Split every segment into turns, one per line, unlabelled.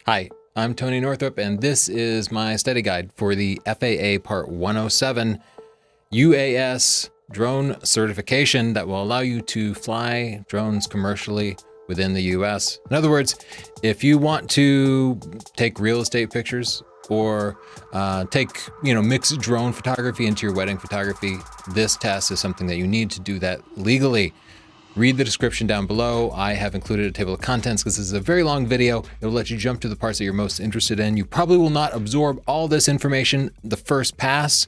Hi, I'm Tony Northrup, and this is my study guide for the FAA Part 107 UAS drone certification that will allow you to fly drones commercially within the US. In other words, if you want to take real estate pictures or take mixed drone photography into your wedding photography, this test is something that you need to do that legally. Read the description down below. I have included a table of contents because this is a very long video. It will let you jump to the parts that you're most interested in. You probably will not absorb all this information the first pass,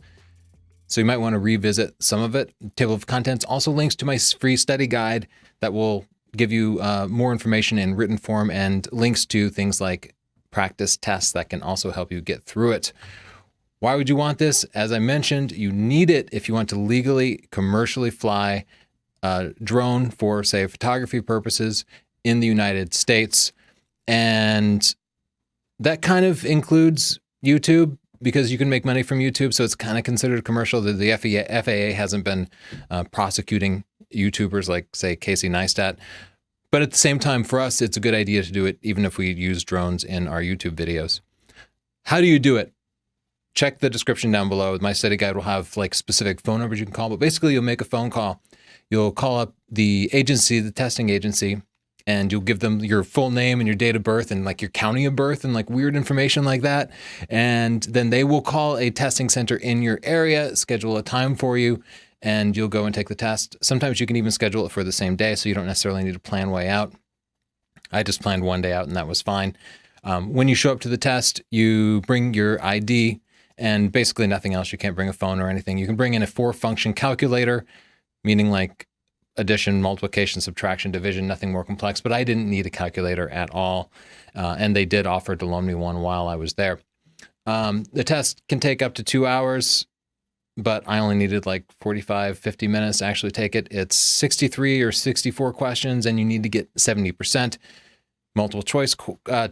so you might want to revisit some of it. The table of contents also links to my free study guide that will give you more information in written form and links to things like practice tests that can also help you get through it. Why would you want this? As I mentioned, you need it if you want to legally, commercially fly drone for, say, photography purposes in the United States. And that kind of includes YouTube because you can make money from YouTube. So it's kind of considered commercial. The FAA hasn't been prosecuting YouTubers like, say, Casey Neistat. But at the same time, for us, it's a good idea to do it even if we use drones in our YouTube videos. How do you do it? Check the description down below. My study guide will have like specific phone numbers you can call, but basically you'll make a phone call. You'll call up the agency, the testing agency, and you'll give them your full name and your date of birth and like your county of birth and like weird information like that. And then they will call a testing center in your area, schedule a time for you, and you'll go and take the test. Sometimes you can even schedule it for the same day, so you don't necessarily need to plan way out. I just planned one day out and that was fine. When you show up to the test, you bring your ID and basically nothing else. You can't bring a phone or anything. You can bring in a 4-function calculator, meaning like addition, multiplication, subtraction, division, nothing more complex, but I didn't need a calculator at all. And they did offer to loan me one while I was there. The test can take up to 2 hours, but I only needed like 45, 50 minutes to actually take it. It's 63 or 64 questions and you need to get 70%. Multiple choice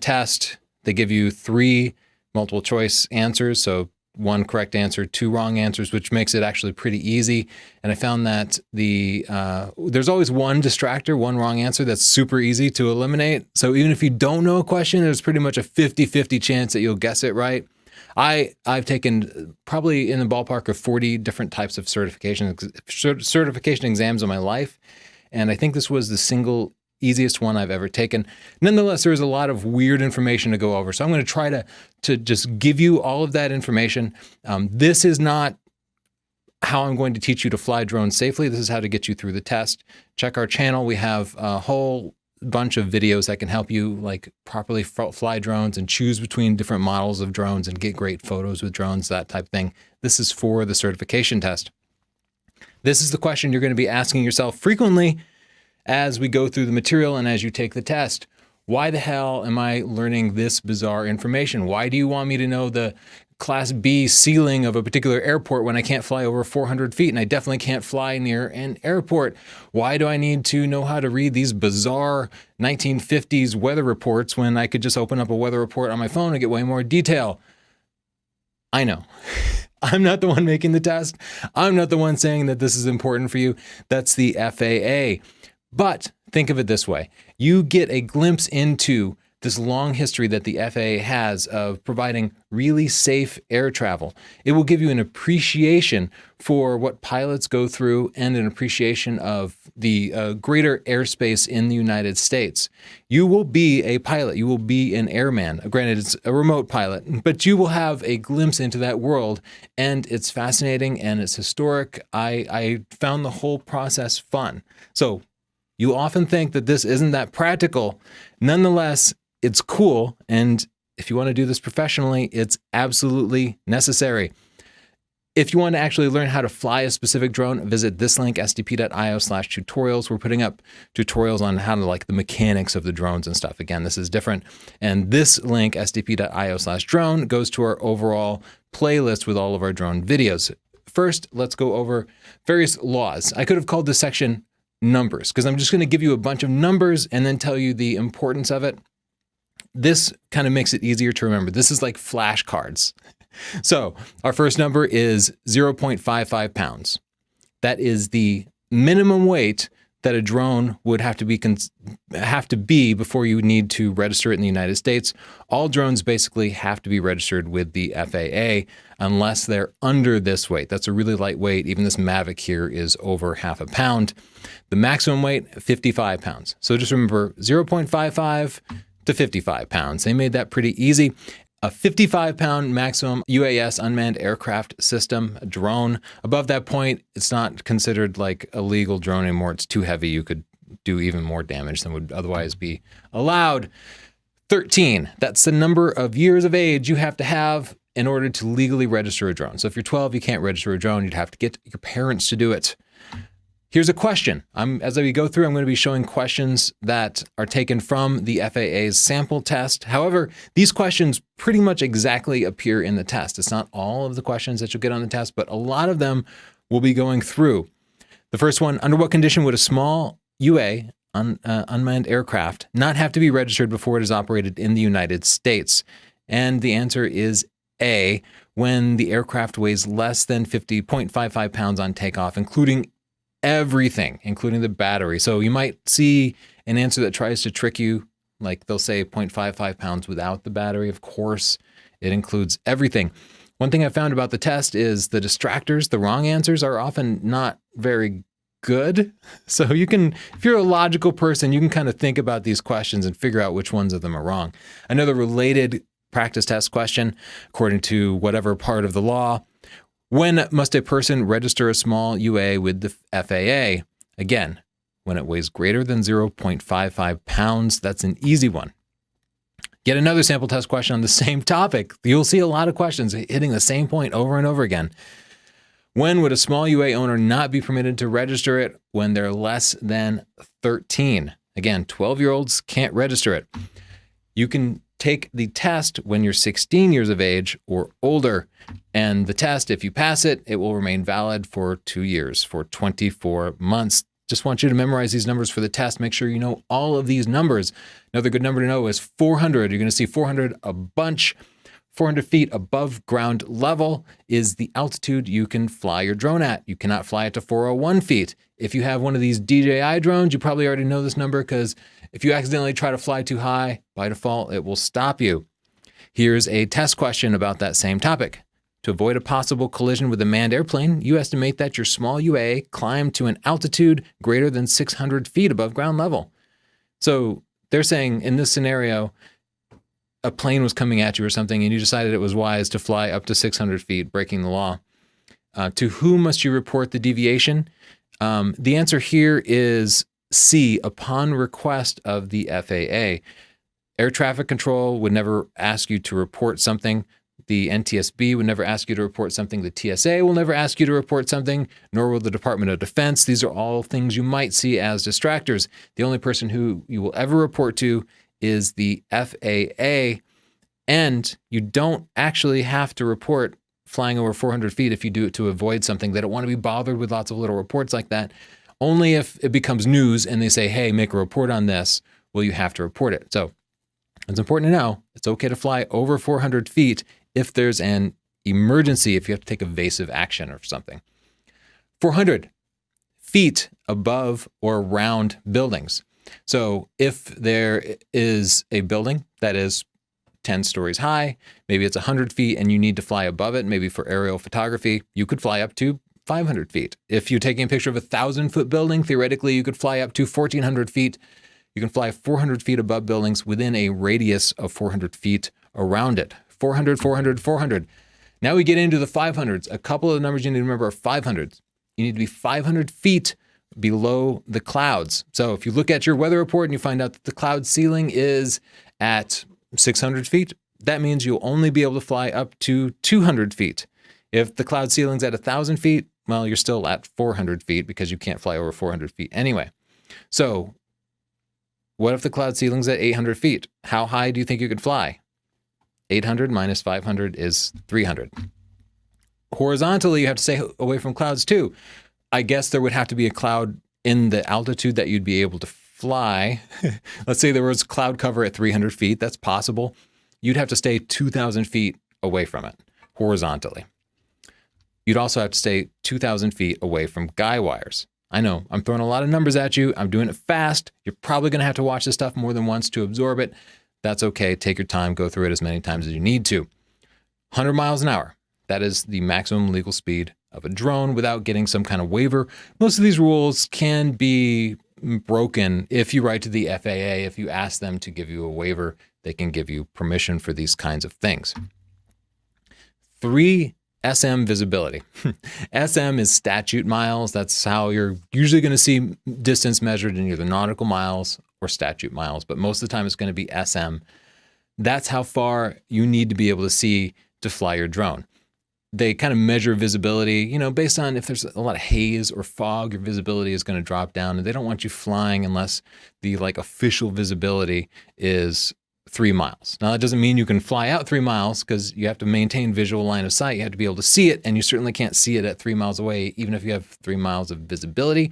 test. They give you 3 multiple choice answers. So 1 correct answer, 2 wrong answers, which makes it actually pretty easy. And I found that there's always one distractor, one wrong answer that's super easy to eliminate. So even if you don't know a question, there's pretty much a 50-50 chance that you'll guess it right. I've taken probably in the ballpark of 40 different types of certification exams in my life. And I think this was the single easiest one I've ever taken. Nonetheless, there's a lot of weird information to go over. So I'm going to try to just give you all of that information. This is not how I'm going to teach you to fly drones safely. This is how to get you through the test. Check our channel. We have a whole bunch of videos that can help you like properly fly drones and choose between different models of drones and get great photos with drones, that type of thing. This is for the certification test. This is the question you're going to be asking yourself frequently as we go through the material and as you take the test. Why the hell am I learning this bizarre information? Why do you want me to know the Class B ceiling of a particular airport when I can't fly over 400 feet and I definitely can't fly near an airport? Why do I need to know how to read these bizarre 1950s weather reports when I could just open up a weather report on my phone and get way more detail? I know. I'm not the one making the test. I'm not the one saying that this is important for you. That's the FAA. But think of it this way. You get a glimpse into this long history that the FAA has of providing really safe air travel. It will give you an appreciation for what pilots go through and an appreciation of the greater airspace in the United States. You will be a pilot. You will be an airman. Granted, it's a remote pilot, but you will have a glimpse into that world, and it's fascinating and it's historic. I found the whole process fun. So you often think that this isn't that practical. Nonetheless, it's cool. And if you want to do this professionally, it's absolutely necessary. If you want to actually learn how to fly a specific drone, visit this link, sdp.io/tutorials. We're putting up tutorials on how to like the mechanics of the drones and stuff. Again, this is different. And this link, sdp.io/drone, goes to our overall playlist with all of our drone videos. First, let's go over various laws. I could have called this section numbers because I'm just going to give you a bunch of numbers and then tell you the importance of it. This kind of makes it easier to remember. This is like flashcards. So our first number is 0.55 pounds. That is the minimum weight that a drone would have to be before you need to register it in the United States. All drones basically have to be registered with the FAA unless they're under this weight. That's a really light weight. Even this Mavic here is over half a pound. The maximum weight, 55 pounds. So just remember 0.55 to 55 pounds. They made that pretty easy. A 55-pound maximum UAS unmanned aircraft system, a drone. Above that point, it's not considered like a legal drone anymore. It's too heavy. You could do even more damage than would otherwise be allowed. 13, that's the number of years of age you have to have in order to legally register a drone. So if you're 12, you can't register a drone. You'd have to get your parents to do it. Here's a question. As we go through, I'm going to be showing questions that are taken from the FAA's sample test. However, these questions pretty much exactly appear in the test. It's not all of the questions that you'll get on the test, but a lot of them will be going through. The first one, under what condition would a small UA, unmanned aircraft, not have to be registered before it is operated in the United States? And the answer is A, when the aircraft weighs less than 50.55 pounds on takeoff, including everything, including the battery. So you might see an answer that tries to trick you, like they'll say 0.55 pounds without the battery. Of course, it includes everything. One thing I found about the test is the distractors, the wrong answers, are often not very good. So you can, if you're a logical person, you can kind of think about these questions and figure out which ones of them are wrong. Another related practice test question, according to whatever part of the law: when must a person register a small UA with the FAA? Again, when it weighs greater than 0.55 pounds. That's an easy one. Get another sample test question on the same topic. You'll see a lot of questions hitting the same point over and over again. When would a small UA owner not be permitted to register it? When they're less than 13. Again, 12-year-olds can't register it. You can take the test when you're 16 years of age or older. And the test, if you pass it, it will remain valid for 2 years, for 24 months. Just want you to memorize these numbers for the test. Make sure you know all of these numbers. Another good number to know is 400. You're going to see 400 a bunch. 400 feet above ground level is the altitude you can fly your drone at. You cannot fly it to 401 feet. If you have one of these DJI drones, you probably already know this number, because if you accidentally try to fly too high, by default, it will stop you. Here's a test question about that same topic. To avoid a possible collision with a manned airplane, you estimate that your small UA climbed to an altitude greater than 600 feet above ground level. So they're saying in this scenario, a plane was coming at you or something, and you decided it was wise to fly up to 600 feet, breaking the law. To whom must you report the deviation? The answer here is C, upon request of the FAA. Air traffic control would never ask you to report something. The NTSB would never ask you to report something. The TSA will never ask you to report something, nor will the Department of Defense. These are all things you might see as distractors. The only person who you will ever report to is the FAA, and you don't actually have to report flying over 400 feet if you do it to avoid something. They don't want to be bothered with lots of little reports like that. Only if it becomes news and they say, hey, make a report on this, will you have to report it. So it's important to know it's okay to fly over 400 feet if there's an emergency, if you have to take evasive action or something. 400 feet above or around buildings. So if there is a building that is 10 stories high, maybe it's 100 feet and you need to fly above it, maybe for aerial photography, you could fly up to 500 feet. If you're taking a picture of a 1,000-foot building, theoretically, you could fly up to 1,400 feet. You can fly 400 feet above buildings within a radius of 400 feet around it. 400, 400, 400. Now we get into the 500s. A couple of the numbers you need to remember are 500s. You need to be 500 feet below the clouds. So if you look at your weather report and you find out that the cloud ceiling is at 600 feet, that means you'll only be able to fly up to 200 feet. If the cloud ceiling's at 1,000 feet, well, you're still at 400 feet because you can't fly over 400 feet anyway. So what if the cloud ceiling's at 800 feet? How high do you think you could fly? 800 minus 500 is 300. Horizontally, you have to stay away from clouds too. I guess there would have to be a cloud in the altitude that you'd be able to fly. Let's say there was cloud cover at 300 feet. That's possible. You'd have to stay 2,000 feet away from it horizontally. You'd also have to stay 2,000 feet away from guy wires. I know I'm throwing a lot of numbers at you. I'm doing it fast. You're probably going to have to watch this stuff more than once to absorb it. That's okay. Take your time. Go through it as many times as you need to. 100 miles an hour. That is the maximum legal speed of a drone without getting some kind of waiver. Most of these rules can be broken if you write to the FAA. If you ask them to give you a waiver, they can give you permission for these kinds of things. 3 SM visibility. SM is statute miles. That's how you're usually going to see distance measured in either nautical miles or statute miles, but most of the time it's going to be SM. That's how far you need to be able to see to fly your drone. They kind of measure visibility, based on if there's a lot of haze or fog, your visibility is going to drop down, and they don't want you flying unless the official visibility is 3 miles. Now, that doesn't mean you can fly out 3 miles because you have to maintain visual line of sight. You have to be able to see it, and you certainly can't see it at 3 miles away, even if you have 3 miles of visibility.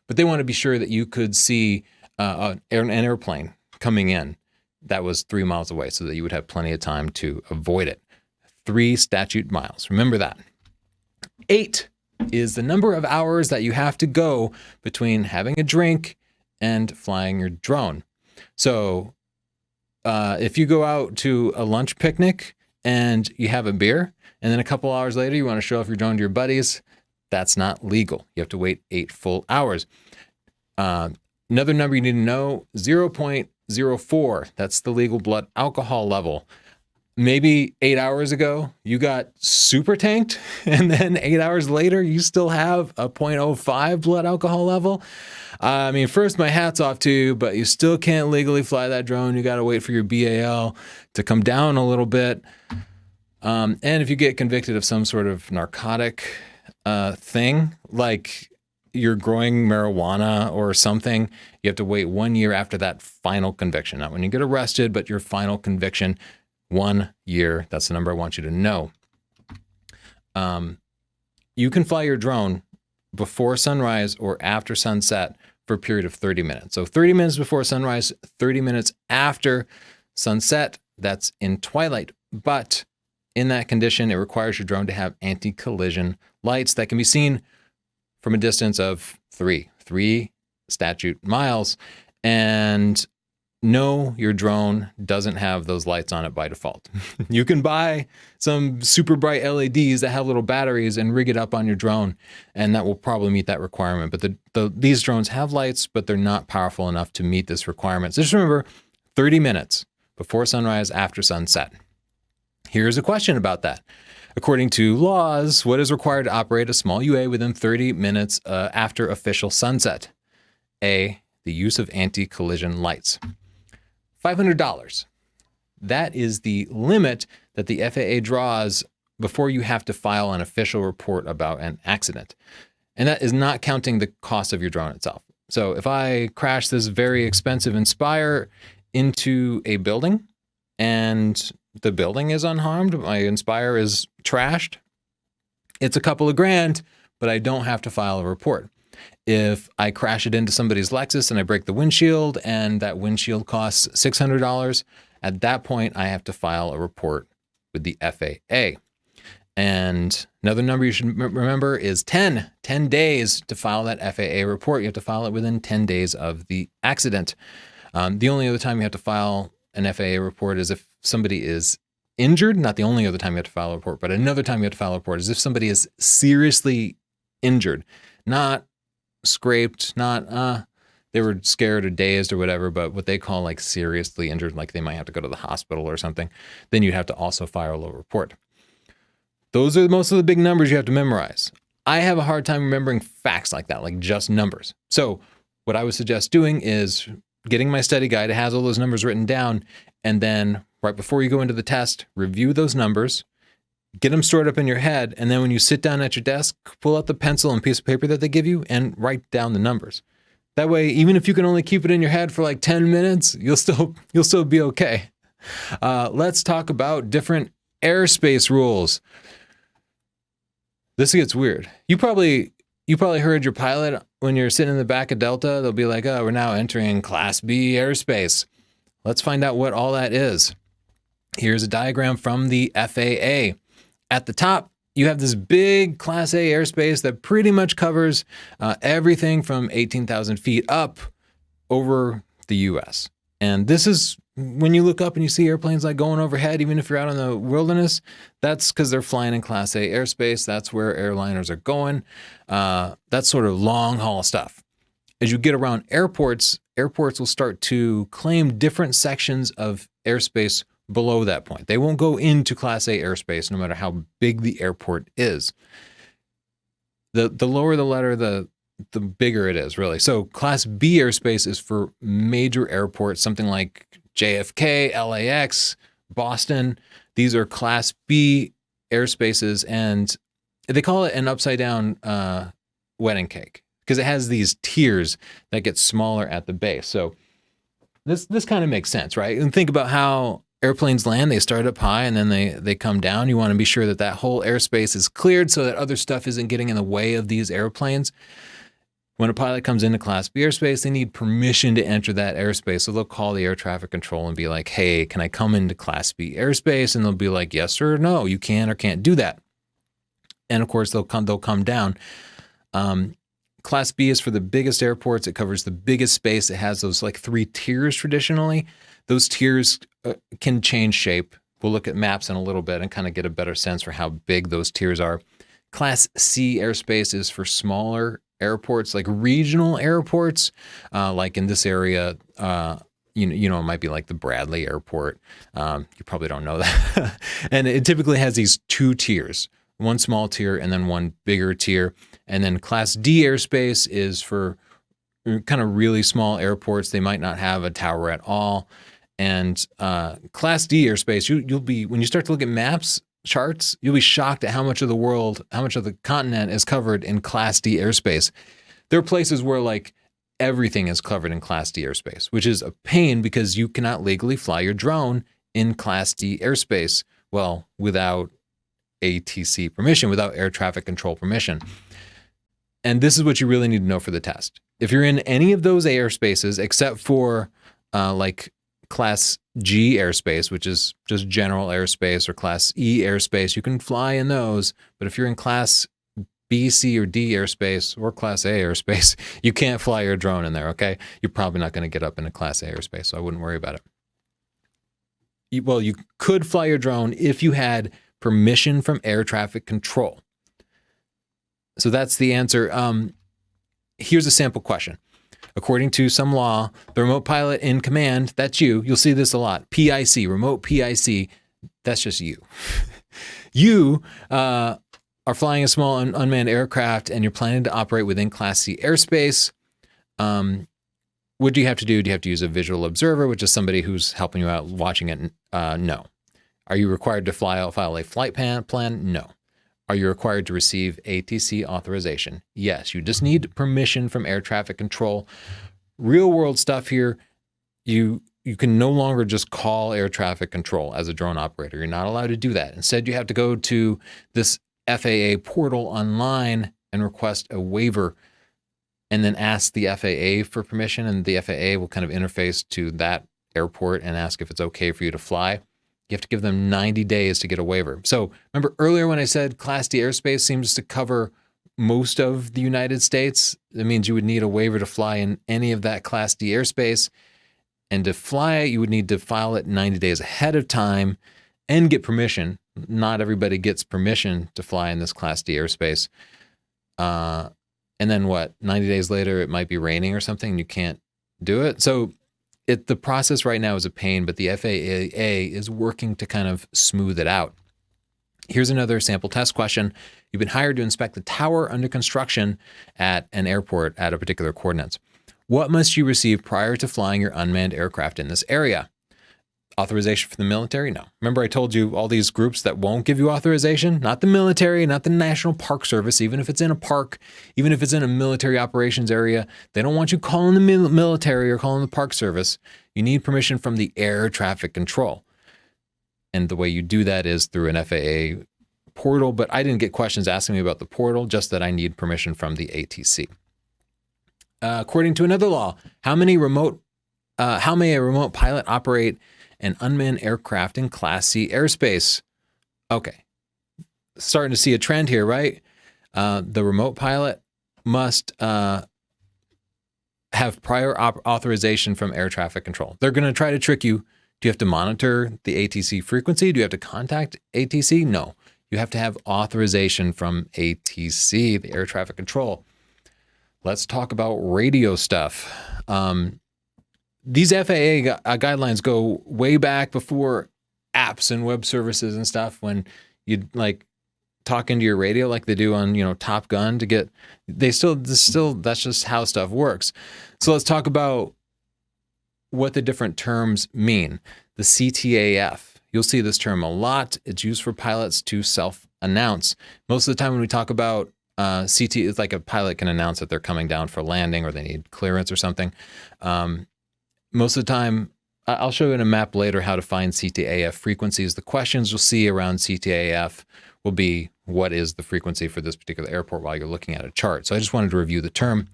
But they want to be sure that you could see an airplane coming in that was 3 miles away so that you would have plenty of time to avoid it. 3 statute miles. Remember that. 8 is the number of hours that you have to go between having a drink and flying your drone. So if you go out to a lunch picnic and you have a beer, and then a couple hours later you want to show off your drone to your buddies, that's not legal. You have to wait 8 full hours. Another number you need to know, 0.04. That's the legal blood alcohol level. Maybe 8 hours ago, you got super tanked, and then 8 hours later, you still have a 0.05 blood alcohol level. I mean, first, my hat's off to you, but you still can't legally fly that drone. You got to wait for your BAL to come down a little bit. And if you get convicted of some sort of narcotic thing, like you're growing marijuana or something, you have to wait 1 year after that final conviction. Not when you get arrested, but your final conviction. 1 year. That's the number I want you to know. You can fly your drone before sunrise or after sunset for a period of 30 minutes. So 30 minutes before sunrise, 30 minutes after sunset, that's in twilight. But in that condition, it requires your drone to have anti-collision lights that can be seen from a distance of 3 statute miles. And no, your drone doesn't have those lights on it by default. You can buy some super bright LEDs that have little batteries and rig it up on your drone, and that will probably meet that requirement. But these drones have lights, but they're not powerful enough to meet this requirement. So just remember, 30 minutes before sunrise, after sunset. Here's a question about that. According to laws, what is required to operate a small UA within 30 minutes after official sunset? A, the use of anti-collision lights. $500. That is the limit that the FAA draws before you have to file an official report about an accident. And that is not counting the cost of your drone itself. So if I crash this very expensive Inspire into a building and the building is unharmed, my Inspire is trashed, it's a couple of grand, but I don't have to file a report. If I crash it into somebody's Lexus and I break the windshield and that windshield costs $600, at that point, I have to file a report with the FAA. And another number you should remember is 10 days to file that FAA report. You have to file it within 10 days of the accident. The only other time you have to file an FAA report is if somebody is injured. Not the only other time you have to file a report, but another time you have to file a report is if somebody is seriously injured, not scraped, not they were scared or dazed or whatever, but what they call like seriously injured, like they might have to go to the hospital or something, then you have to also file a report. Those are most of the big numbers you have to memorize. I have a hard time remembering facts like that, like just numbers. So what I would suggest doing is getting my study guide. It has all those numbers written down, and then right before you go into the test, review those numbers, get them stored up in your head, and then when you sit down at your desk, pull out the pencil and piece of paper that they give you and write down the numbers. That way, even if you can only keep it in your head for like 10 minutes, you'll still be okay. Let's talk about different airspace rules. This gets weird. You probably heard your pilot when you're sitting in the back of Delta. They'll be like, "Oh, we're now entering Class B airspace." Let's find out what all that is. Here's a diagram from the FAA. At the top, you have this big Class A airspace that pretty much covers everything from 18,000 feet up over the US. And this is when you look up and you see airplanes like going overhead, even if you're out in the wilderness, that's because they're flying in Class A airspace. That's where airliners are going. That's sort of long haul stuff. As you get around airports, airports will start to claim different sections of airspace below that point. They won't go into Class A airspace no matter how big the airport is. The lower the letter, the bigger it is, really. So Class B airspace is for major airports, something like JFK, LAX, Boston. These are Class B airspaces, and they call it an upside down wedding cake because it has these tiers that get smaller at the base. So this kind of makes sense, right? And think about how airplanes land. They start up high and then they come down. You want to be sure that that whole airspace is cleared so that other stuff isn't getting in the way of these airplanes. When a pilot comes into Class B airspace, they need permission to enter that airspace. So they'll call the air traffic control and be like, hey, can I come into Class B airspace? And they'll be like, yes or no, you can or can't do that. And of course, they'll come down. Class B is for the biggest airports. It covers the biggest space. It has those like 3 tiers traditionally. Those tiers can change shape. We'll look at maps in a little bit and kind of get a better sense for how big those tiers are. Class C airspace is for smaller airports, like regional airports, like in this area, it might be like the Bradley Airport. You probably don't know that. And it typically has these 2 tiers, one small tier and then one bigger tier. And then Class D airspace is for kind of really small airports. They might not have a tower at all. And Class D airspace, you'll be, when you start to look at maps, charts, you'll be shocked at how much of the world, how much of the continent is covered in Class D airspace. There are places where like everything is covered in Class D airspace, which is a pain because you cannot legally fly your drone in Class D airspace, well, without ATC permission, without air traffic control permission. And this is what you really need to know for the test. If you're in any of those airspaces, except for like Class G airspace, which is just general airspace, or Class E airspace, you can fly in those. But if you're in Class B, C, or D airspace, or Class A airspace, you can't fly your drone in there, okay? You're probably not going to get up into Class A airspace, so I wouldn't worry about it. Well, you could fly your drone if you had permission from air traffic control. So that's the answer. Here's a sample question. According to some law, the remote pilot in command, that's you. You'll see this a lot. PIC, remote PIC, that's just you. You are flying a small unmanned aircraft and you're planning to operate within Class C airspace. What do you have to do? Do you have to use a visual observer, which is somebody who's helping you out watching it? No. Are you required to file a flight plan? No. Are you required to receive ATC authorization? Yes, you just need permission from air traffic control. Real world stuff here, you can no longer just call air traffic control as a drone operator. You're not allowed to do that. Instead, you have to go to this FAA portal online and request a waiver and then ask the FAA for permission, and the FAA will kind of interface to that airport and ask if it's okay for you to fly. You have to give them 90 days to get a waiver. So remember earlier when I said Class D airspace seems to cover most of the United States? That means you would need a waiver to fly in any of that Class D airspace. And to fly it, you would need to file it 90 days ahead of time and get permission. Not everybody gets permission to fly in this Class D airspace. And then what? 90 days later, it might be raining or something and you can't do it. So the process right now is a pain, but the FAA is working to kind of smooth it out. Here's another sample test question. You've been hired to inspect the tower under construction at an airport at a particular coordinates. What must you receive prior to flying your unmanned aircraft in this area? Authorization from the military? No. Remember I told you all these groups that won't give you authorization? Not the military, not the National Park Service, even if it's in a park, even if it's in a military operations area. They don't want you calling the military or calling the Park Service. You need permission from the air traffic control. And the way you do that is through an FAA portal, but I didn't get questions asking me about the portal, just that I need permission from the ATC. According to another law, how may a remote pilot operate an unmanned aircraft in Class C airspace? Okay. starting to see a trend here, right? The remote pilot must have prior authorization from air traffic control. They're going to try to trick you. Do you have to monitor the ATC frequency? Do you have to contact ATC? No. You have to have authorization from ATC, the air traffic control. Let's talk about radio stuff. These FAA guidelines go way back before apps and web services and stuff, when you'd like talk into your radio like they do on, Top Gun to get, that's just how stuff works. So let's talk about what the different terms mean. The CTAF, you'll see this term a lot. It's used for pilots to self-announce. Most of the time when we talk about CT, it's like a pilot can announce that they're coming down for landing or they need clearance or something. Most of the time, I'll show you in a map later how to find CTAF frequencies. The questions you'll see around CTAF will be, what is the frequency for this particular airport while you're looking at a chart? So I just wanted to review the term.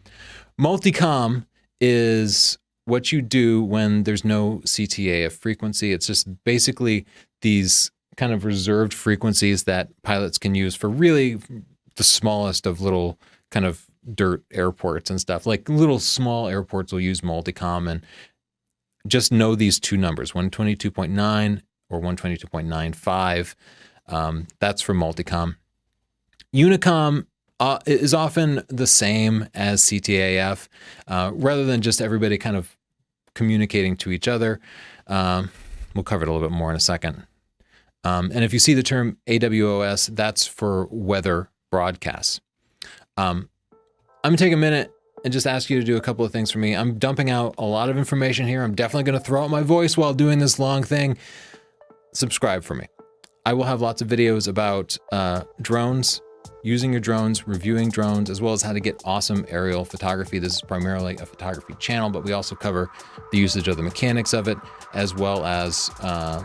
Multicom is what you do when there's no CTAF frequency. It's just basically these kind of reserved frequencies that pilots can use for really the smallest of little kind of dirt airports and stuff. Like little small airports will use multicom, and just know these two numbers, 122.9 or 122.95. That's for multicom. Unicom is often the same as CTAF, rather than just everybody kind of communicating to each other. We'll cover it a little bit more in a second. And if you see the term AWOS, that's for weather broadcasts. I'm going to take a minute and just ask you to do a couple of things for me. I'm dumping out a lot of information here. I'm definitely going to throw out my voice while doing this long thing. Subscribe for me. I will have lots of videos about drones, using your drones, reviewing drones, as well as how to get awesome aerial photography. This is primarily a photography channel, but we also cover the usage of the mechanics of it, as well as how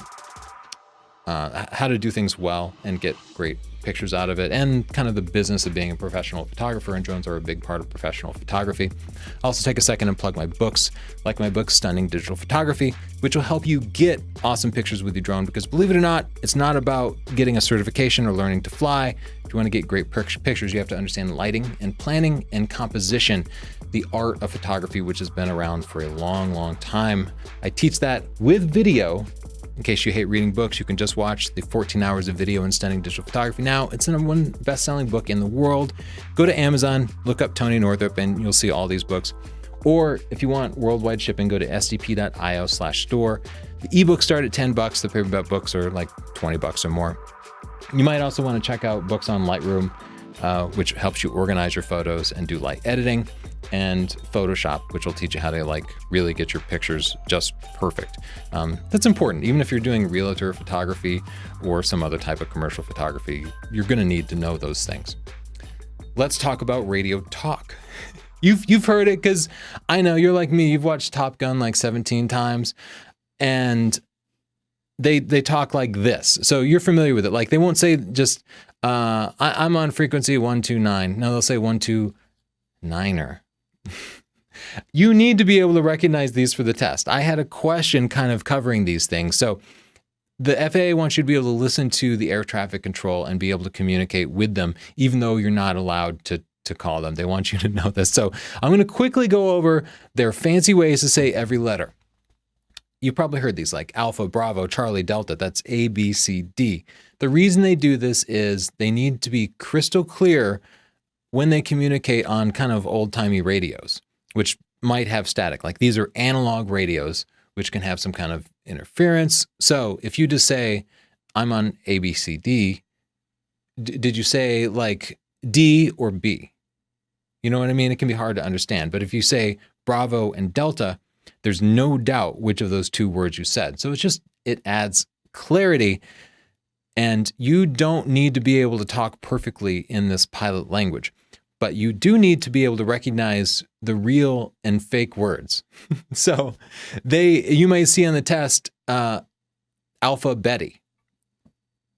to do things well and get great pictures out of it, and kind of the business of being a professional photographer, and drones are a big part of professional photography. I'll also take a second and plug my books, like my book, Stunning Digital Photography, which will help you get awesome pictures with your drone, because believe it or not, it's not about getting a certification or learning to fly. If you want to get great pictures, you have to understand lighting and planning and composition, the art of photography, which has been around for a long, long time. I teach that with video. In case you hate reading books, you can just watch the 14 hours of video in Stunning Digital Photography. Now, it's the #1 best-selling book in the world. Go to Amazon, look up Tony Northrup, and you'll see all these books. Or if you want worldwide shipping, go to sdp.io/store. The ebooks start at $10. The paperback books are like $20 or more. You might also want to check out books on Lightroom, which helps you organize your photos and do light editing, and Photoshop, which will teach you how to really get your pictures just perfect. That's important. Even if you're doing realtor photography or some other type of commercial photography, you're going to need to know those things. Let's talk about radio talk. You've heard it, because I know you're like me. You've watched Top Gun like 17 times, and they talk like this. So you're familiar with it. Like they won't say just, I'm on frequency 129. No, they'll say 129er. You need to be able to recognize these for the test. I had a question kind of covering these things. So the FAA wants you to be able to listen to the air traffic control and be able to communicate with them, even though you're not allowed to call them. They want you to know this. So I'm going to quickly go over their fancy ways to say every letter. You probably heard these, like Alpha, Bravo, Charlie, Delta. That's A, B, C, D. The reason they do this is they need to be crystal clear when they communicate on kind of old-timey radios, which might have static. Like these are analog radios, which can have some kind of interference. So if you just say, I'm on ABCD, did you say like D or B? You know what I mean? It can be hard to understand. But if you say Bravo and Delta, there's no doubt which of those two words you said. So it adds clarity. And you don't need to be able to talk perfectly in this pilot language, but you do need to be able to recognize the real and fake words. So you might see on the test, Alpha Betty.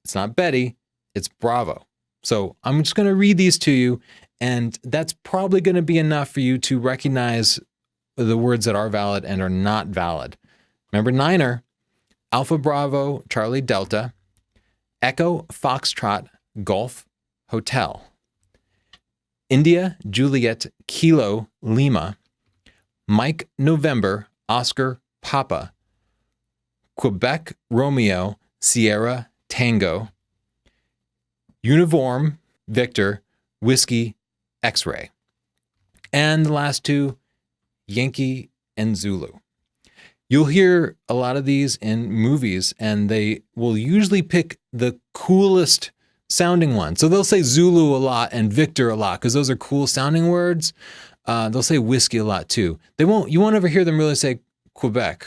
It's not Betty, it's Bravo. So I'm just going to read these to you, and that's probably going to be enough for you to recognize the words that are valid and are not valid. Remember, Niner, Alpha Bravo, Charlie Delta, Echo Foxtrot, Golf Hotel. India Juliet Kilo Lima. Mike November Oscar Papa. Quebec Romeo Sierra Tango. Uniform Victor Whiskey X-ray. And the last two, Yankee and Zulu. You'll hear a lot of these in movies, and they will usually pick the coolest sounding one. So they'll say Zulu a lot and Victor a lot because those are cool sounding words. They'll say whiskey a lot too. You won't ever hear them really say Quebec.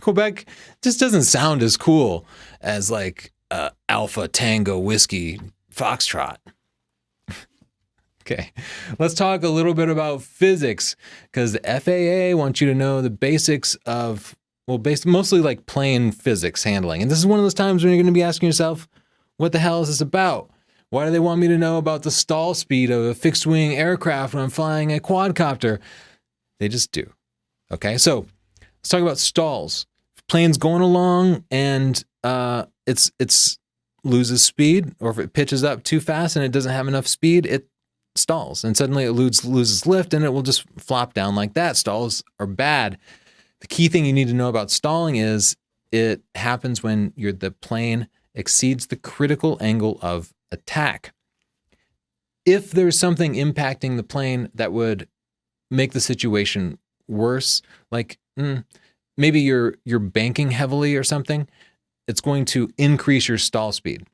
Quebec just doesn't sound as cool as like Alpha Tango Whiskey Foxtrot. Okay, let's talk a little bit about physics because the FAA wants you to know the basics of, mostly like plane physics handling. And this is one of those times when you're going to be asking yourself, what the hell is this about? Why do they want me to know about the stall speed of a fixed wing aircraft when I'm flying a quadcopter? They just do. Okay, so let's talk about stalls. If plane's going along and it's loses speed, or if it pitches up too fast and it doesn't have enough speed, it stalls, and suddenly it loses lift and it will just flop down like that. Stalls are bad. The key thing you need to know about stalling is it happens when the plane exceeds the critical angle of attack. If there's something impacting the plane that would make the situation worse, like maybe you're banking heavily or something, it's going to increase your stall speed.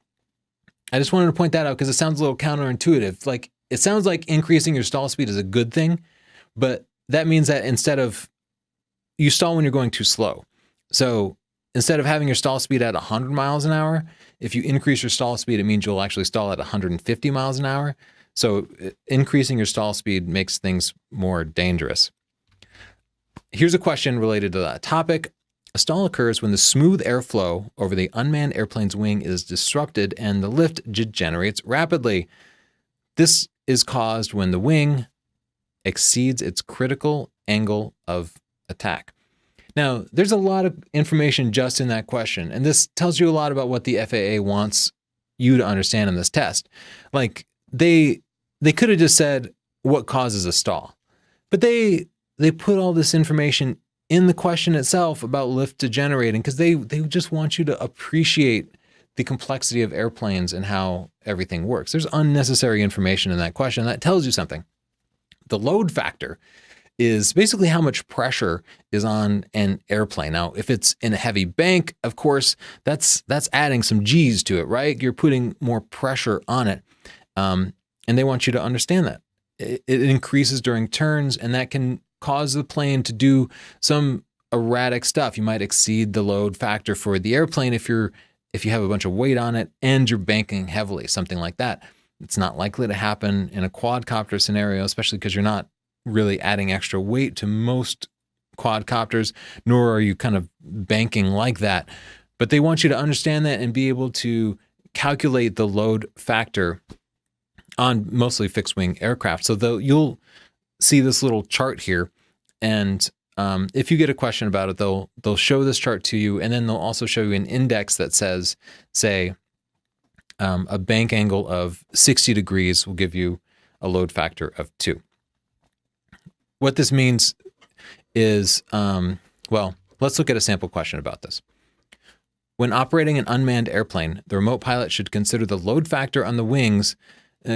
I just wanted to point that out because it sounds a little counterintuitive. Like, it sounds like increasing your stall speed is a good thing, but that means that instead of, you stall when you're going too slow. So instead of having your stall speed at 100 miles an hour, if you increase your stall speed, it means you'll actually stall at 150 miles an hour. So increasing your stall speed makes things more dangerous. Here's a question related to that topic. A stall occurs when the smooth airflow over the unmanned airplane's wing is disrupted and the lift degenerates rapidly. This is caused when the wing exceeds its critical angle of attack. Now, there's a lot of information just in that question, and this tells you a lot about what the FAA wants you to understand in this test. Like, they could have just said what causes a stall, but they put all this information in the question itself about lift degenerating because they just want you to appreciate the complexity of airplanes and how everything works. There's unnecessary information in that question that tells you something. The load factor is basically how much pressure is on an airplane. Now, if it's in a heavy bank, of course, that's adding some G's to it, right? You're putting more pressure on it. And they want you to understand that. It increases during turns, and that can cause the plane to do some erratic stuff. You might exceed the load factor for the airplane if you have a bunch of weight on it and you're banking heavily, something like that. It's not likely to happen in a quadcopter scenario, especially because you're not really adding extra weight to most quadcopters, nor are you kind of banking like that. But they want you to understand that and be able to calculate the load factor on mostly fixed wing aircraft. So you'll see this little chart here, and if you get a question about it, they'll show this chart to you, and then they'll also show you an index that says, say, a bank angle of 60 degrees will give you a load factor of 2. What this means is, let's look at a sample question about this. When operating an unmanned airplane, the remote pilot should consider the load factor on the wings.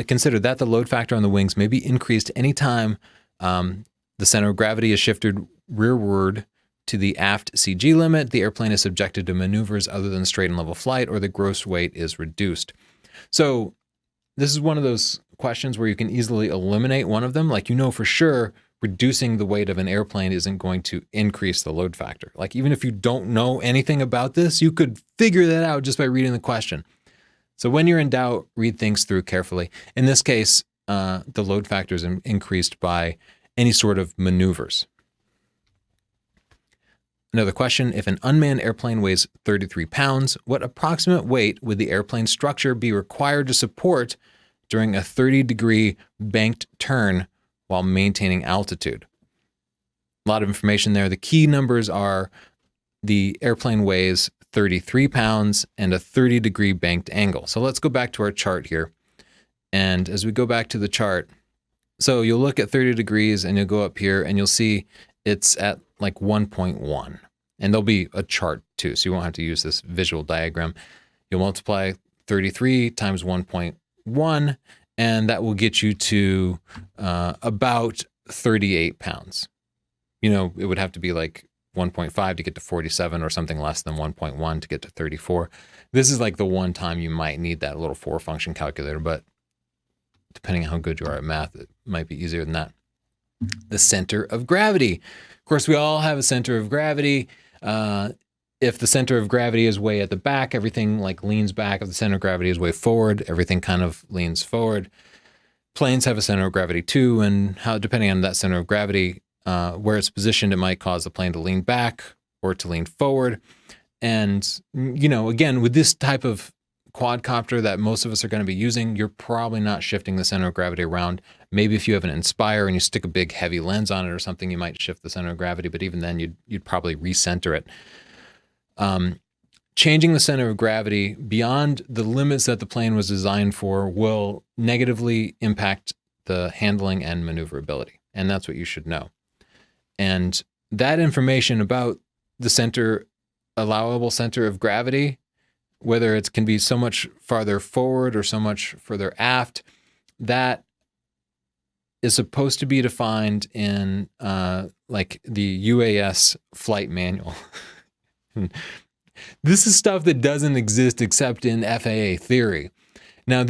Consider that the load factor on the wings may be increased any time the center of gravity is shifted rearward to the aft CG limit, the airplane is subjected to maneuvers other than straight and level flight, or the gross weight is reduced. So this is one of those questions where you can easily eliminate one of them. Like, for sure, reducing the weight of an airplane isn't going to increase the load factor. Like, even if you don't know anything about this, you could figure that out just by reading the question. So when you're in doubt, read things through carefully. In this case, the load factor is increased by any sort of maneuvers. Another question, if an unmanned airplane weighs 33 pounds, what approximate weight would the airplane structure be required to support during a 30-degree banked turn while maintaining altitude? A lot of information there. The key numbers are the airplane weighs 33 pounds, and a 30-degree banked angle. So let's go back to our chart here. And as we go back to the chart, so you'll look at 30 degrees and you'll go up here and you'll see it's at like 1.1. And there'll be a chart too, so you won't have to use this visual diagram. You'll multiply 33 times 1.1, and that will get you to about 38 pounds. You know, it would have to be like 1.5 to get to 47 or something less than 1.1 to get to 34. This is like the one time you might need that little 4-function calculator, but depending on how good you are at math, it might be easier than that. The center of gravity. Of course, we all have a center of gravity. If the center of gravity is way at the back, everything like leans back. If the center of gravity is way forward, everything kind of leans forward. Planes have a center of gravity too, and how, depending on that center of gravity, where it's positioned, it might cause the plane to lean back or to lean forward. And, you know, again, with this type of quadcopter that most of us are going to be using, you're probably not shifting the center of gravity around. Maybe if you have an Inspire and you stick a big heavy lens on it or something, you might shift the center of gravity, but even then you'd probably recenter it. Changing the center of gravity beyond the limits that the plane was designed for will negatively impact the handling and maneuverability. And that's what you should know. And that information about the allowable center of gravity, whether it can be so much farther forward or so much further aft, that is supposed to be defined in like the UAS flight manual. This is stuff that doesn't exist except in FAA theory. Now,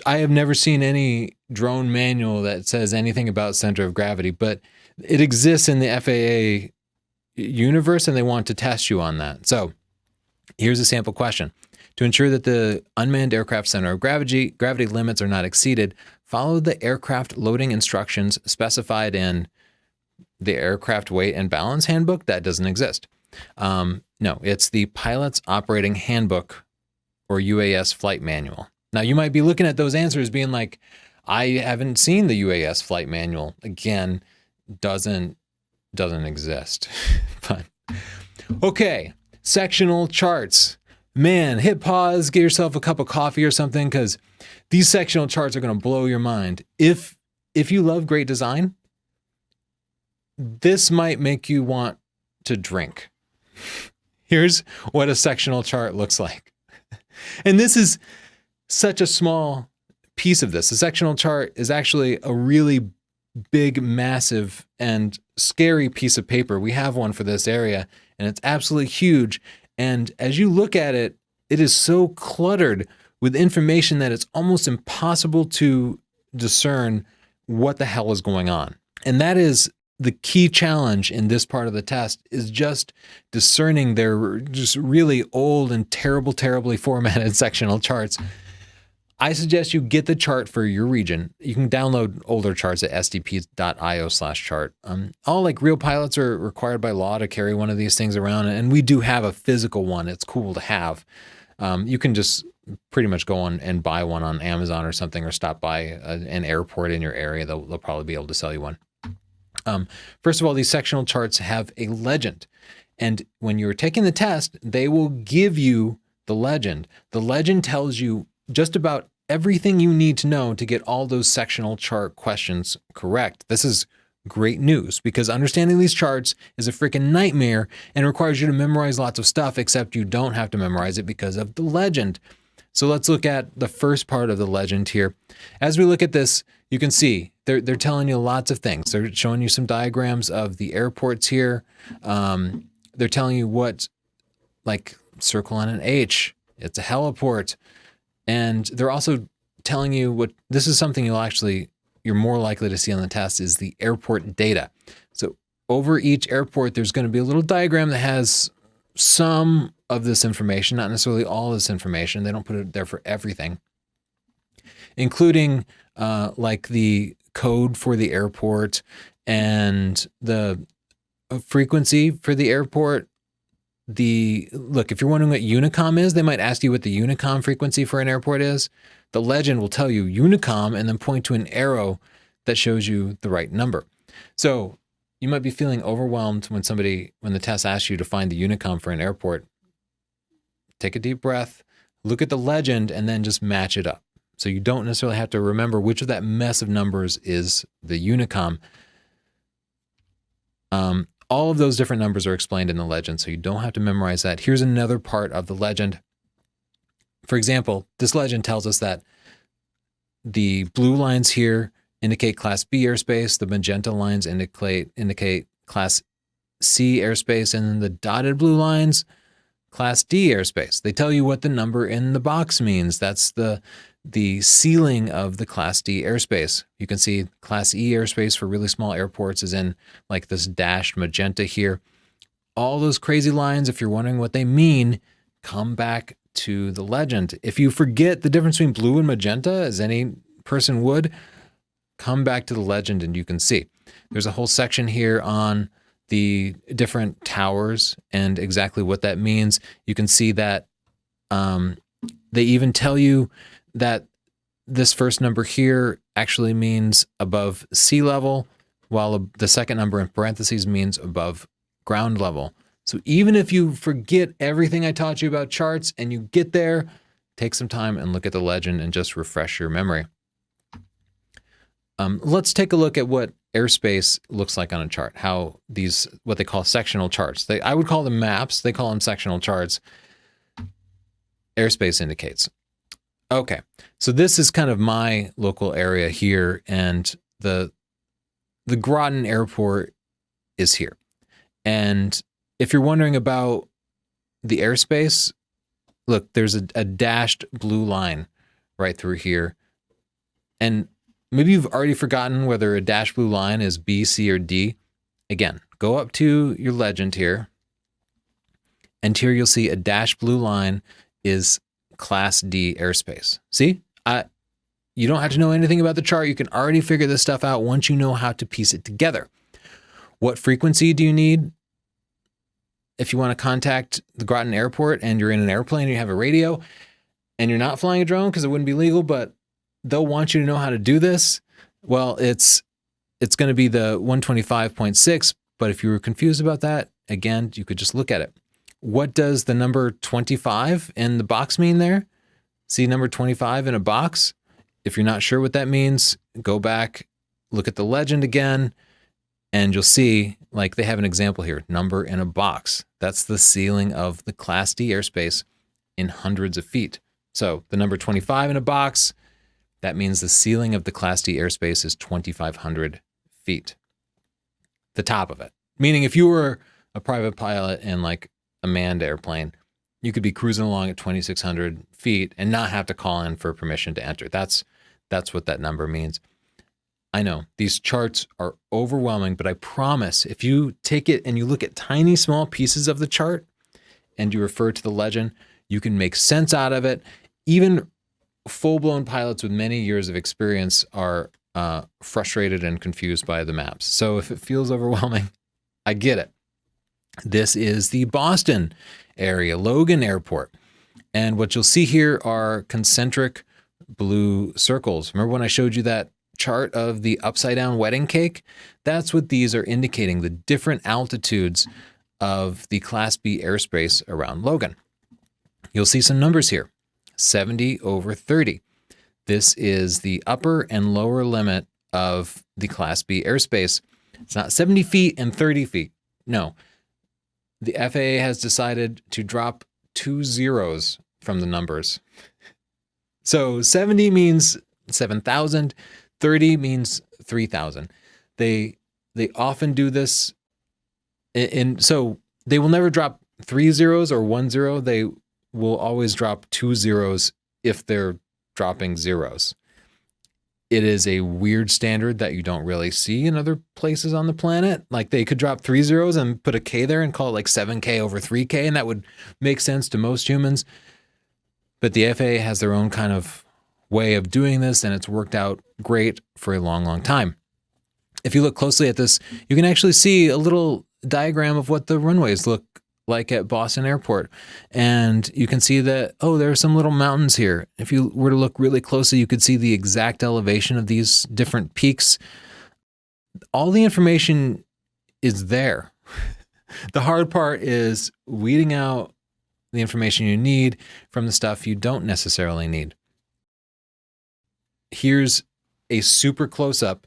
I have never seen any drone manual that says anything about center of gravity, but it exists in the FAA universe, and they want to test you on that. So here's a sample question. To ensure that the unmanned aircraft center of gravity limits are not exceeded, follow the aircraft loading instructions specified in the Aircraft Weight and Balance Handbook. That doesn't exist. No, it's the Pilot's Operating Handbook, or UAS Flight Manual. Now, you might be looking at those answers being like, I haven't seen the UAS Flight Manual. Again, doesn't exist. Fine. Okay, sectional charts. Man, hit pause, get yourself a cup of coffee or something, because these sectional charts are going to blow your mind. If you love great design, this might make you want to drink. Here's what a sectional chart looks like. And this is such a small piece of this. A sectional chart is actually a really big, massive, and scary piece of paper. We have one for this area, and it's absolutely huge. And as you look at it, it is so cluttered with information that it's almost impossible to discern what the hell is going on. And that is the key challenge in this part of the test, is just discerning their just really old and terribly formatted sectional charts. I suggest you get the chart for your region. You can download older charts at sdp.io/chart. All like real pilots are required by law to carry one of these things around, and we do have a physical one. It's cool to have. You can just pretty much go on and buy one on Amazon or something, or stop by an airport in your area. They'll probably be able to sell you one. First of all, these sectional charts have a legend. And when you're taking the test, they will give you the legend. The legend tells you just about everything you need to know to get all those sectional chart questions correct. This is great news, because understanding these charts is a freaking nightmare and requires you to memorize lots of stuff, except you don't have to memorize it because of the legend. So let's look at the first part of the legend here. As we look at this, you can see they're telling you lots of things. They're showing you some diagrams of the airports here. They're telling you what, like, circle on an H, it's a heliport. And they're also telling you what, this is something you're more likely to see on the test, is the airport data. So over each airport, there's going to be a little diagram that has some of this information, not necessarily all this information. They don't put it there for everything, including like the code for the airport and the frequency for the airport. Look, if you're wondering what Unicom is, they might ask you what the Unicom frequency for an airport is. The legend will tell you Unicom and then point to an arrow that shows you the right number. So you might be feeling overwhelmed when the test asks you to find the Unicom for an airport. take a deep breath, look at the legend, and then just match it up. So you don't necessarily have to remember which of that mess of numbers is the Unicom. All of those different numbers are explained in the legend, so you don't have to memorize that. Here's another part of the legend. For example, this legend tells us that the blue lines here indicate Class B airspace, the magenta lines indicate Class C airspace, and then the dotted blue lines, Class D airspace. They tell you what the number in the box means. That's the ceiling of the Class D airspace. You can see Class E airspace for really small airports is in like this dashed magenta here. All those crazy lines, if you're wondering what they mean, come back to the legend. If you forget the difference between blue and magenta, as any person would, come back to the legend and you can see. There's a whole section here on the different towers and exactly what that means. You can see that they even tell you that this first number here actually means above sea level, while the second number in parentheses means above ground level. So even if you forget everything I taught you about charts and you get there, take some time and look at the legend and just refresh your memory. Let's take a look at what airspace looks like on a chart, how these, what they call sectional charts. I would call them maps. They call them sectional charts. Airspace indicates. Okay, so this is kind of my local area here, and the Groton Airport is here. And if you're wondering about the airspace, look, there's a dashed blue line right through here. And maybe you've already forgotten whether a dashed blue line is B, C, or D. Again, go up to your legend here, and here you'll see a dashed blue line is Class D airspace. See, you don't have to know anything about the chart. You can already figure this stuff out once you know how to piece it together. What frequency do you need if you want to contact the Groton Airport and you're in an airplane and you have a radio and you're not flying a drone because it wouldn't be legal, but they'll want you to know how to do this? Well, it's going to be the 125.6, but if you were confused about that, again, you could just look at it. What does the number 25 in the box mean there? See number 25 in a box? If you're not sure what that means, go back, look at the legend again, and you'll see, like, they have an example here, number in a box. That's the ceiling of the Class D airspace in hundreds of feet. So the number 25 in a box, that means the ceiling of the Class D airspace is 2,500 feet. The top of it. Meaning if you were a private pilot in like a manned airplane, you could be cruising along at 2,600 feet and not have to call in for permission to enter. That's what that number means. I know these charts are overwhelming, but I promise if you take it and you look at tiny small pieces of the chart and you refer to the legend, you can make sense out of it. Even full-blown pilots with many years of experience are frustrated and confused by the maps. So if it feels overwhelming, I get it. This is the Boston area, Logan Airport. And what you'll see here are concentric blue circles. Remember when I showed you that chart of the upside down wedding cake? That's what these are indicating, the different altitudes of the Class B airspace around Logan. You'll see some numbers here, 70 over 30. This is the upper and lower limit of the Class B airspace. It's not 70 feet and 30 feet. No. The FAA has decided to drop 2 zeros from the numbers. So 70 means 7,000, 30 means 3,000. They often do this, and so they will never drop 3 zeros or 1 zero. They will always drop 2 zeros if they're dropping zeros. It is a weird standard that you don't really see in other places on the planet. Like they could drop 3 zeros and put a K there and call it like 7K over 3K, and that would make sense to most humans. But the FAA has their own kind of way of doing this, and it's worked out great for a long, long time. If you look closely at this, you can actually see a little diagram of what the runways look like at Boston Airport. And you can see that, oh, there are some little mountains here. If you were to look really closely, you could see the exact elevation of these different peaks. All the information is there. The hard part is weeding out the information you need from the stuff you don't necessarily need. Here's a super close-up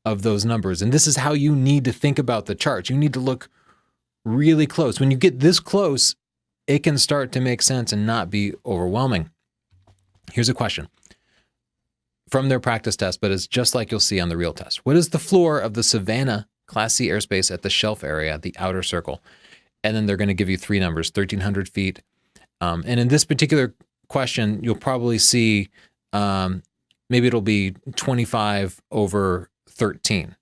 of those numbers. And this is how you need to think about the charts. You need to look really close. When you get this close, it can start to make sense and not be overwhelming. Here's a question from their practice test, but it's just like you'll see on the real test. What is the floor of the Savannah Class C airspace at the shelf area, the outer circle? And then they're going to give you three numbers, 1,300 feet. And in this particular question, you'll probably see maybe it'll be 25 over 13.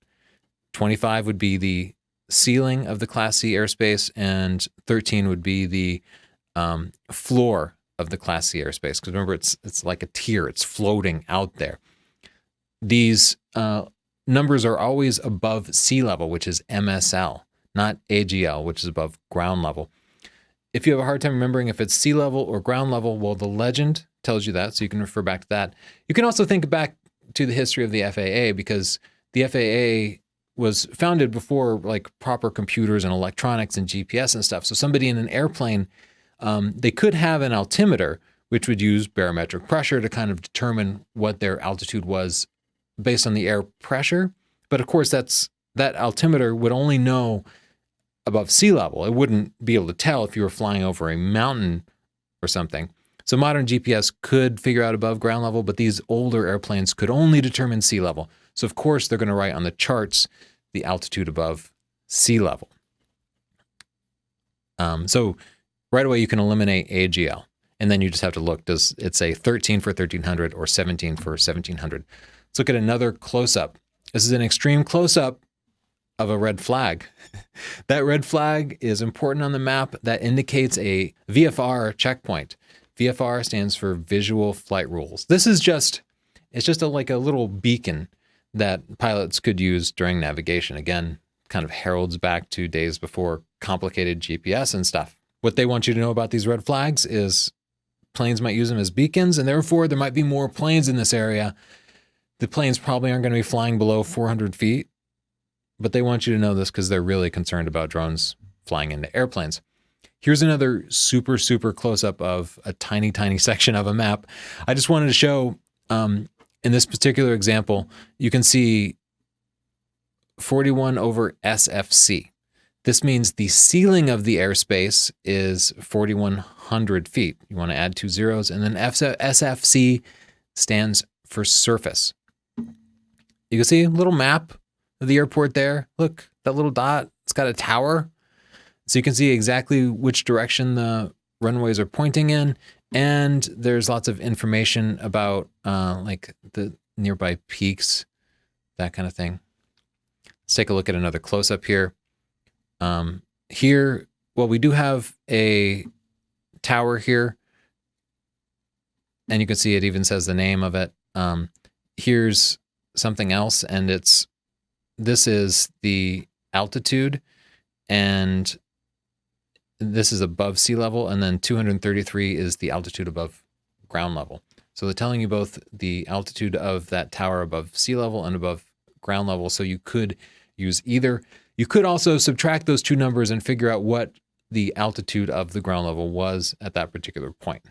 25 would be the ceiling of the Class C airspace, and 13 would be the floor of the Class C airspace. Because remember, it's like a tier. It's floating out there. These numbers are always above sea level, which is MSL, not AGL, which is above ground level. If you have a hard time remembering if it's sea level or ground level, well, the legend tells you that, so you can refer back to that. You can also think back to the history of the FAA, because the FAA was founded before like proper computers and electronics and GPS and stuff. So somebody in an airplane, they could have an altimeter, which would use barometric pressure to kind of determine what their altitude was based on the air pressure. But of course, that altimeter would only know above sea level. It wouldn't be able to tell if you were flying over a mountain or something. So modern GPS could figure out above ground level, but these older airplanes could only determine sea level. So of course, they're going to write on the charts the altitude above sea level. So right away, you can eliminate AGL. And then you just have to look, does it say 13 for 1,300 or 17 for 1,700? Let's look at another close-up. This is an extreme close-up of a red flag. That red flag is important on the map. That indicates a VFR checkpoint. VFR stands for Visual Flight Rules. This is like a little beacon that pilots could use during navigation. Again, kind of heralds back to days before complicated GPS and stuff. What they want you to know about these red flags is planes might use them as beacons, and therefore there might be more planes in this area. The planes probably aren't going to be flying below 400 feet, but they want you to know this because they're really concerned about drones flying into airplanes. Here's another super, super close-up of a tiny, tiny section of a map. I just wanted to show, in this particular example, you can see 41 over SFC. This means the ceiling of the airspace is 4,100 feet. You want to add two zeros, and then SFC stands for surface. You can see a little map of the airport there. Look, that little dot, it's got a tower. So you can see exactly which direction the runways are pointing in. And there's lots of information about like the nearby peaks, that kind of thing. Let's take a look at another close-up here. Well, we do have a tower here. And you can see it even says the name of it. Here's something else, and this is the altitude, and this is above sea level, and then 233 is the altitude above ground level. So they're telling you both the altitude of that tower above sea level and above ground level, so you could use either. You could also subtract those two numbers and figure out what the altitude of the ground level was at that particular point.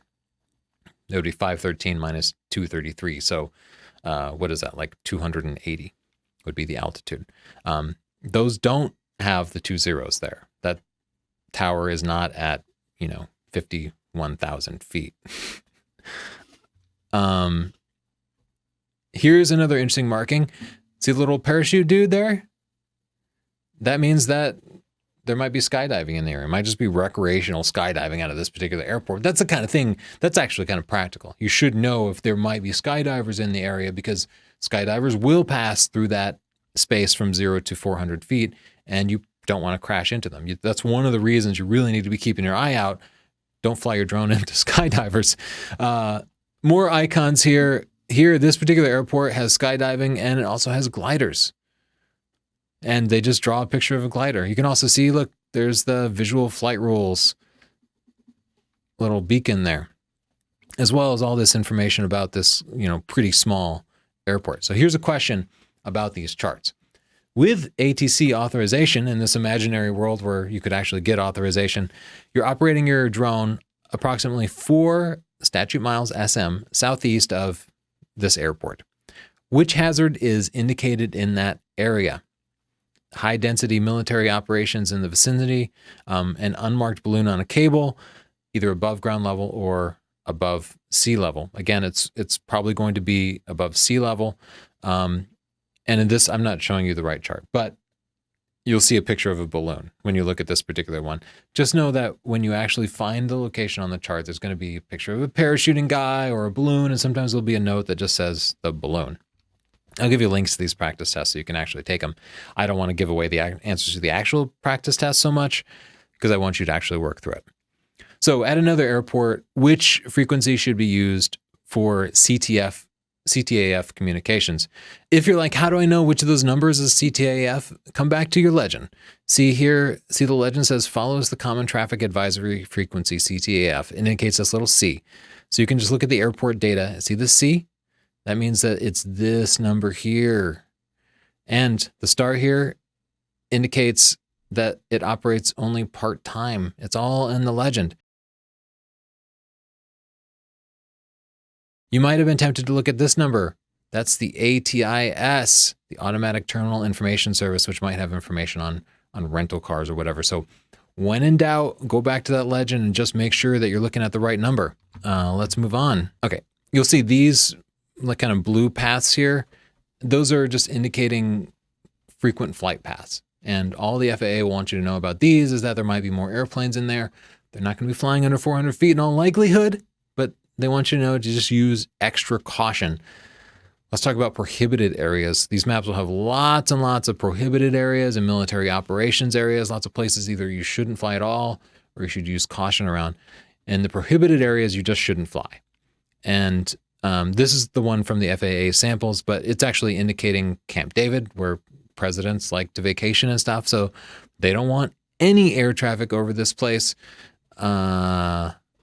It would be 513 minus 233. So what is that, like 280 would be the altitude. Those don't have the two zeros there. That tower is not at, 51,000 feet. Here's another interesting marking. See the little parachute dude there? That means that there might be skydiving in the area. It might just be recreational skydiving out of this particular airport. That's the kind of thing that's actually kind of practical. You should know if there might be skydivers in the area, because skydivers will pass through that space from 0 to 400 feet, and you don't want to crash into them. That's one of the reasons you really need to be keeping your eye out. Don't fly your drone into skydivers. More icons here. Here, this particular airport has skydiving, and it also has gliders. And they just draw a picture of a glider. You can also see, look, there's the Visual Flight Rules little beacon there, as well as all this information about this, pretty small airport. So here's a question about these charts. With ATC authorization, in this imaginary world where you could actually get authorization, you're operating your drone approximately 4 statute miles SM southeast of this airport. Which hazard is indicated in that area? High density military operations in the vicinity, an unmarked balloon on a cable, either above ground level or above sea level. Again, it's probably going to be above sea level. And in this, I'm not showing you the right chart, but you'll see a picture of a balloon when you look at this particular one. Just know that when you actually find the location on the chart, there's going to be a picture of a parachuting guy or a balloon, and sometimes there'll be a note that just says the balloon. I'll give you links to these practice tests so you can actually take them. I don't want to give away the answers to the actual practice test so much because I want you to actually work through it. So at another airport, which frequency should be used for CTAF communications? If you're like, how do I know which of those numbers is CTAF? Come back to your legend. See here, see the legend says follows the Common Traffic Advisory Frequency, CTAF, indicates this little C. So you can just look at the airport data, see the C? That means that it's this number here. And the star here indicates that it operates only part-time. It's all in the legend. You might have been tempted to look at this number. That's the ATIS, the Automatic Terminal Information Service, which might have information on rental cars or whatever. So when in doubt, go back to that legend and just make sure that you're looking at the right number. Let's move on. Okay, you'll see these like kind of blue paths here. Those are just indicating frequent flight paths. And all the FAA wants you to know about these is that there might be more airplanes in there. They're not going to be flying under 400 feet in all likelihood, but they want you to know to just use extra caution. Let's talk about prohibited areas. These maps will have lots and lots of prohibited areas and military operations areas, lots of places either you shouldn't fly at all or you should use caution around. And the prohibited areas, you just shouldn't fly. And this is the one from the FAA samples, but it's actually indicating Camp David, where presidents like to vacation and stuff. So they don't want any air traffic over this place.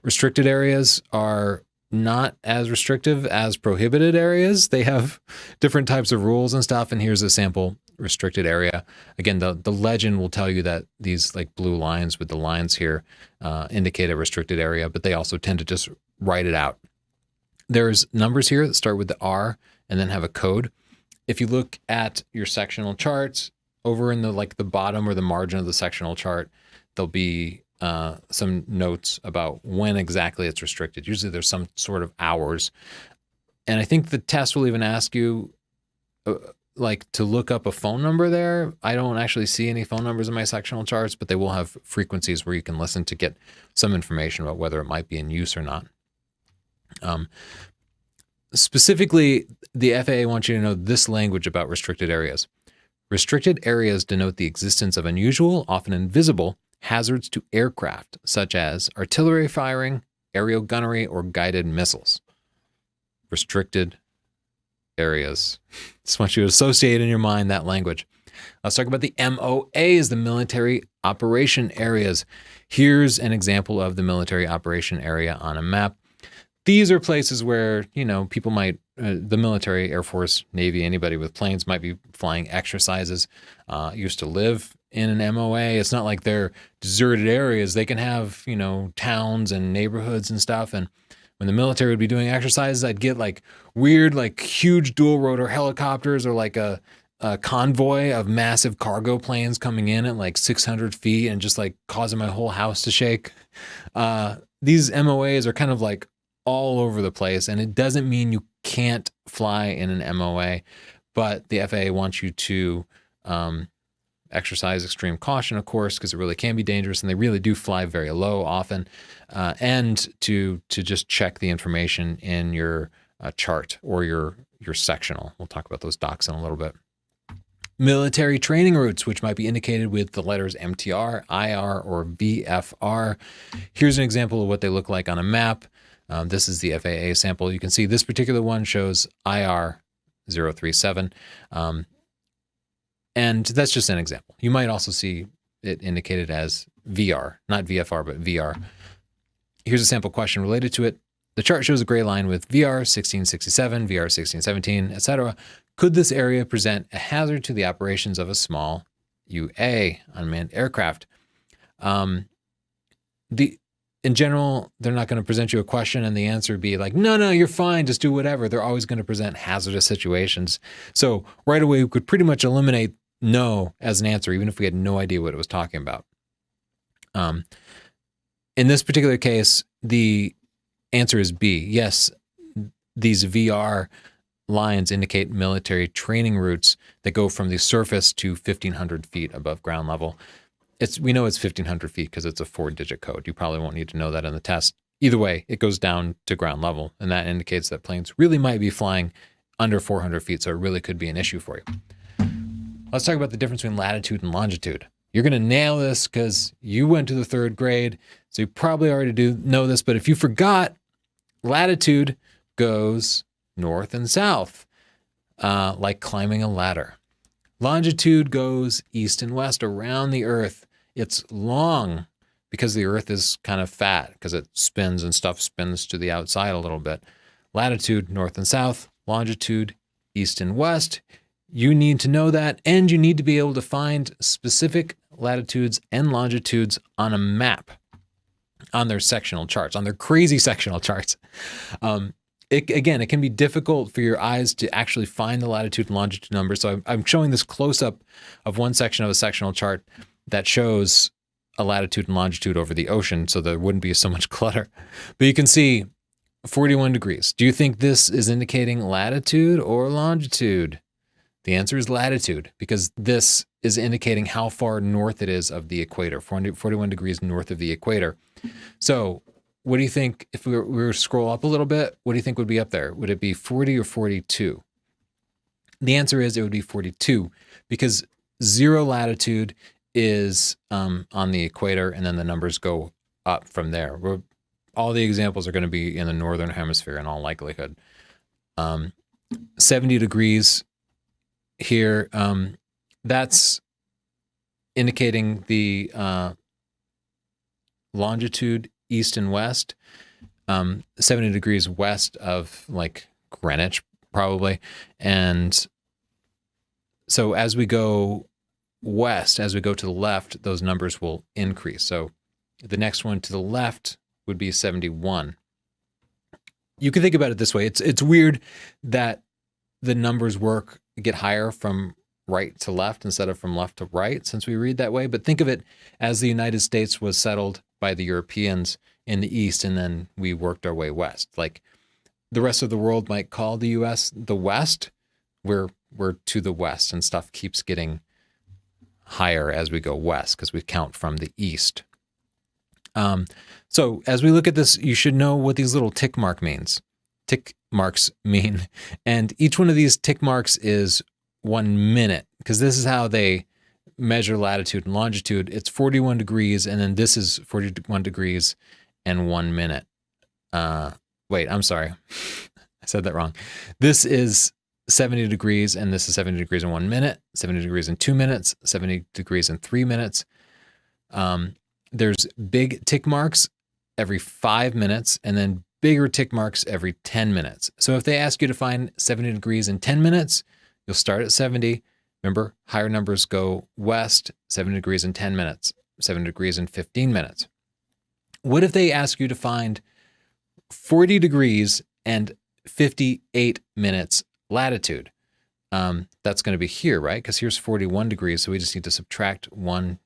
Restricted areas are not as restrictive as prohibited areas. They have different types of rules and stuff. And here's a sample restricted area. Again, the legend will tell you that these like blue lines with the lines here indicate a restricted area, but they also tend to just write it out. There's numbers here that start with the R and then have a code. If you look at your sectional charts over in the bottom or the margin of the sectional chart, there'll be some notes about when exactly it's restricted. Usually there's some sort of hours. And I think the test will even ask you to look up a phone number there. I don't actually see any phone numbers in my sectional charts, but they will have frequencies where you can listen to get some information about whether it might be in use or not. Specifically, the FAA wants you to know this language about restricted areas. Restricted areas denote the existence of unusual, often invisible, hazards to aircraft, such as artillery firing, aerial gunnery, or guided missiles. Restricted areas. Just want you to associate in your mind that language. Let's talk about the MOAs, the military operation areas. Here's an example of the military operation area on a map. These are places where, people might, the military, Air Force, Navy, anybody with planes might be flying exercises, used to live in an MOA. It's not like they're deserted areas. They can have, towns and neighborhoods and stuff. And when the military would be doing exercises, I'd get weird, huge dual rotor helicopters or a convoy of massive cargo planes coming in at 600 feet and just causing my whole house to shake. These MOAs are kind of all over the place, and it doesn't mean you can't fly in an MOA, but the FAA wants you to exercise extreme caution, of course, because it really can be dangerous, and they really do fly very low often, and to just check the information in your chart or your sectional. We'll talk about those docs in a little bit. Military training routes, which might be indicated with the letters MTR, IR, or VFR. Here's an example of what they look like on a map. This is the FAA sample. You can see this particular one shows IR 037. And that's just an example. You might also see it indicated as VR, not VFR, but VR. Here's a sample question related to it. The chart shows a gray line with VR 1667, VR 1617, etc. Could this area present a hazard to the operations of a small UA, unmanned aircraft? in general, they're not going to present you a question and the answer be like, no, you're fine, just do whatever. They're always going to present hazardous situations. So right away, we could pretty much eliminate no as an answer, even if we had no idea what it was talking about. In this particular case, the answer is B. Yes, these VR lines indicate military training routes that go from the surface to 1,500 feet above ground level. We know it's 1,500 feet because it's a 4-digit code. You probably won't need to know that in the test. Either way, it goes down to ground level, and that indicates that planes really might be flying under 400 feet, so it really could be an issue for you. Let's talk about the difference between latitude and longitude. You're going to nail this because you went to the 3rd grade, so you probably already do know this, but if you forgot, latitude goes north and south, like climbing a ladder. Longitude goes east and west around the Earth. It's long because the Earth is kind of fat because it spins and stuff spins to the outside a little bit. Latitude, north and south. Longitude, east and west. You need to know that, and you need to be able to find specific latitudes and longitudes on a map, on their sectional charts, on their crazy sectional charts. It can be difficult for your eyes to actually find the latitude and longitude numbers. So I'm showing this close-up of one section of a sectional chart that shows a latitude and longitude over the ocean, so there wouldn't be so much clutter. But you can see 41 degrees. Do you think this is indicating latitude or longitude? The answer is latitude, because this is indicating how far north it is of the equator, 41 degrees north of the equator. So what do you think, if we were to scroll up a little bit, what do you think would be up there? Would it be 40 or 42? The answer is it would be 42, because 0 latitude is on the equator, and then the numbers go up from there. All the examples are going to be in the northern hemisphere in all likelihood. 70 degrees here, that's indicating the longitude east and west, 70 degrees west of like Greenwich probably. And so as we go west, as we go to the left, those numbers will increase. So the next one to the left would be 71. You can think about it this way. It's weird that the numbers get higher from right to left instead of from left to right, since we read that way. But think of it as the United States was settled by the Europeans in the east, and then we worked our way west. Like the rest of the world might call the US the West. We're to the west, and stuff keeps getting higher as we go west because we count from the east. So as we look at this, you should know what these little tick marks mean. And each one of these tick marks is 1 minute, because this is how they measure latitude and longitude. It's 41 degrees, and then this is 41 degrees and 1 minute. Wait, I'm sorry. I said that wrong. This is 70 degrees, and this is 70 degrees in 1 minute, 70 degrees in 2 minutes, 70 degrees in 3 minutes. There's big tick marks every 5 minutes, and then bigger tick marks every 10 minutes. So if they ask you to find 70 degrees in 10 minutes, you'll start at 70. Remember, higher numbers go west, 70 degrees in 10 minutes, 70 degrees in 15 minutes. What if they ask you to find 40 degrees and 58 minutes latitude? That's going to be here, right? Because here's 41 degrees, so we just need to subtract 1,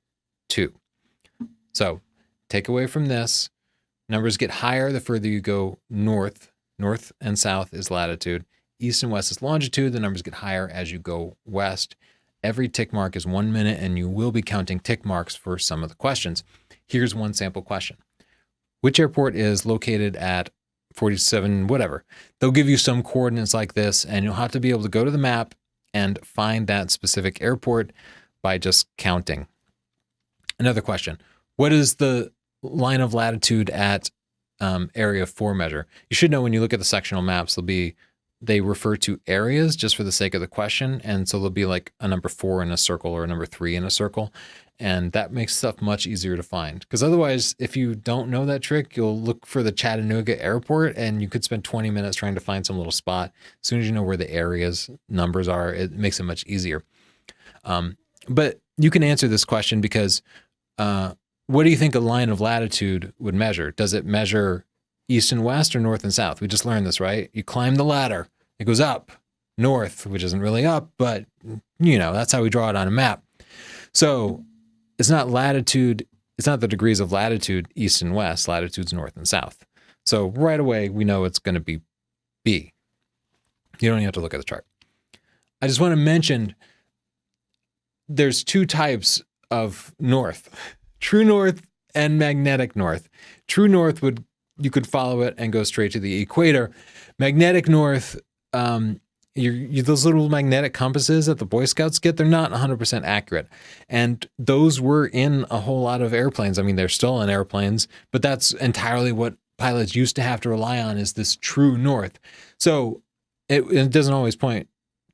2. So take away from this. Numbers get higher the further you go north. North and south is latitude. East and west is longitude. The numbers get higher as you go west. Every tick mark is 1 minute, and you will be counting tick marks for some of the questions. Here's one sample question. Which airport is located at 47, whatever? They'll give you some coordinates like this, and you'll have to be able to go to the map and find that specific airport by just counting. Another question. What is the line of latitude at area 4 measure? You should know when you look at the sectional maps, they refer to areas just for the sake of the question. And so there'll be like a number 4 in a circle or a number 3 in a circle. And that makes stuff much easier to find. Because otherwise, if you don't know that trick, you'll look for the Chattanooga airport and you could spend 20 minutes trying to find some little spot. As soon as you know where the areas numbers are, it makes it much easier. But you can answer this question because what do you think a line of latitude would measure? Does it measure east and west or north and south? We just learned this, right? You climb the ladder, it goes up, north, which isn't really up, but that's how we draw it on a map. So it's not latitude, it's not the degrees of latitude east and west, latitude's north and south. So right away, we know it's going to be B. You don't even have to look at the chart. I just want to mention there's two types of north, true north and magnetic north. True north you could follow it and go straight to the equator. Magnetic north, those little magnetic compasses that the Boy Scouts get, they're not 100% accurate. And those were in a whole lot of airplanes. I mean, they're still in airplanes, but that's entirely what pilots used to have to rely on, is this true north. So it doesn't always point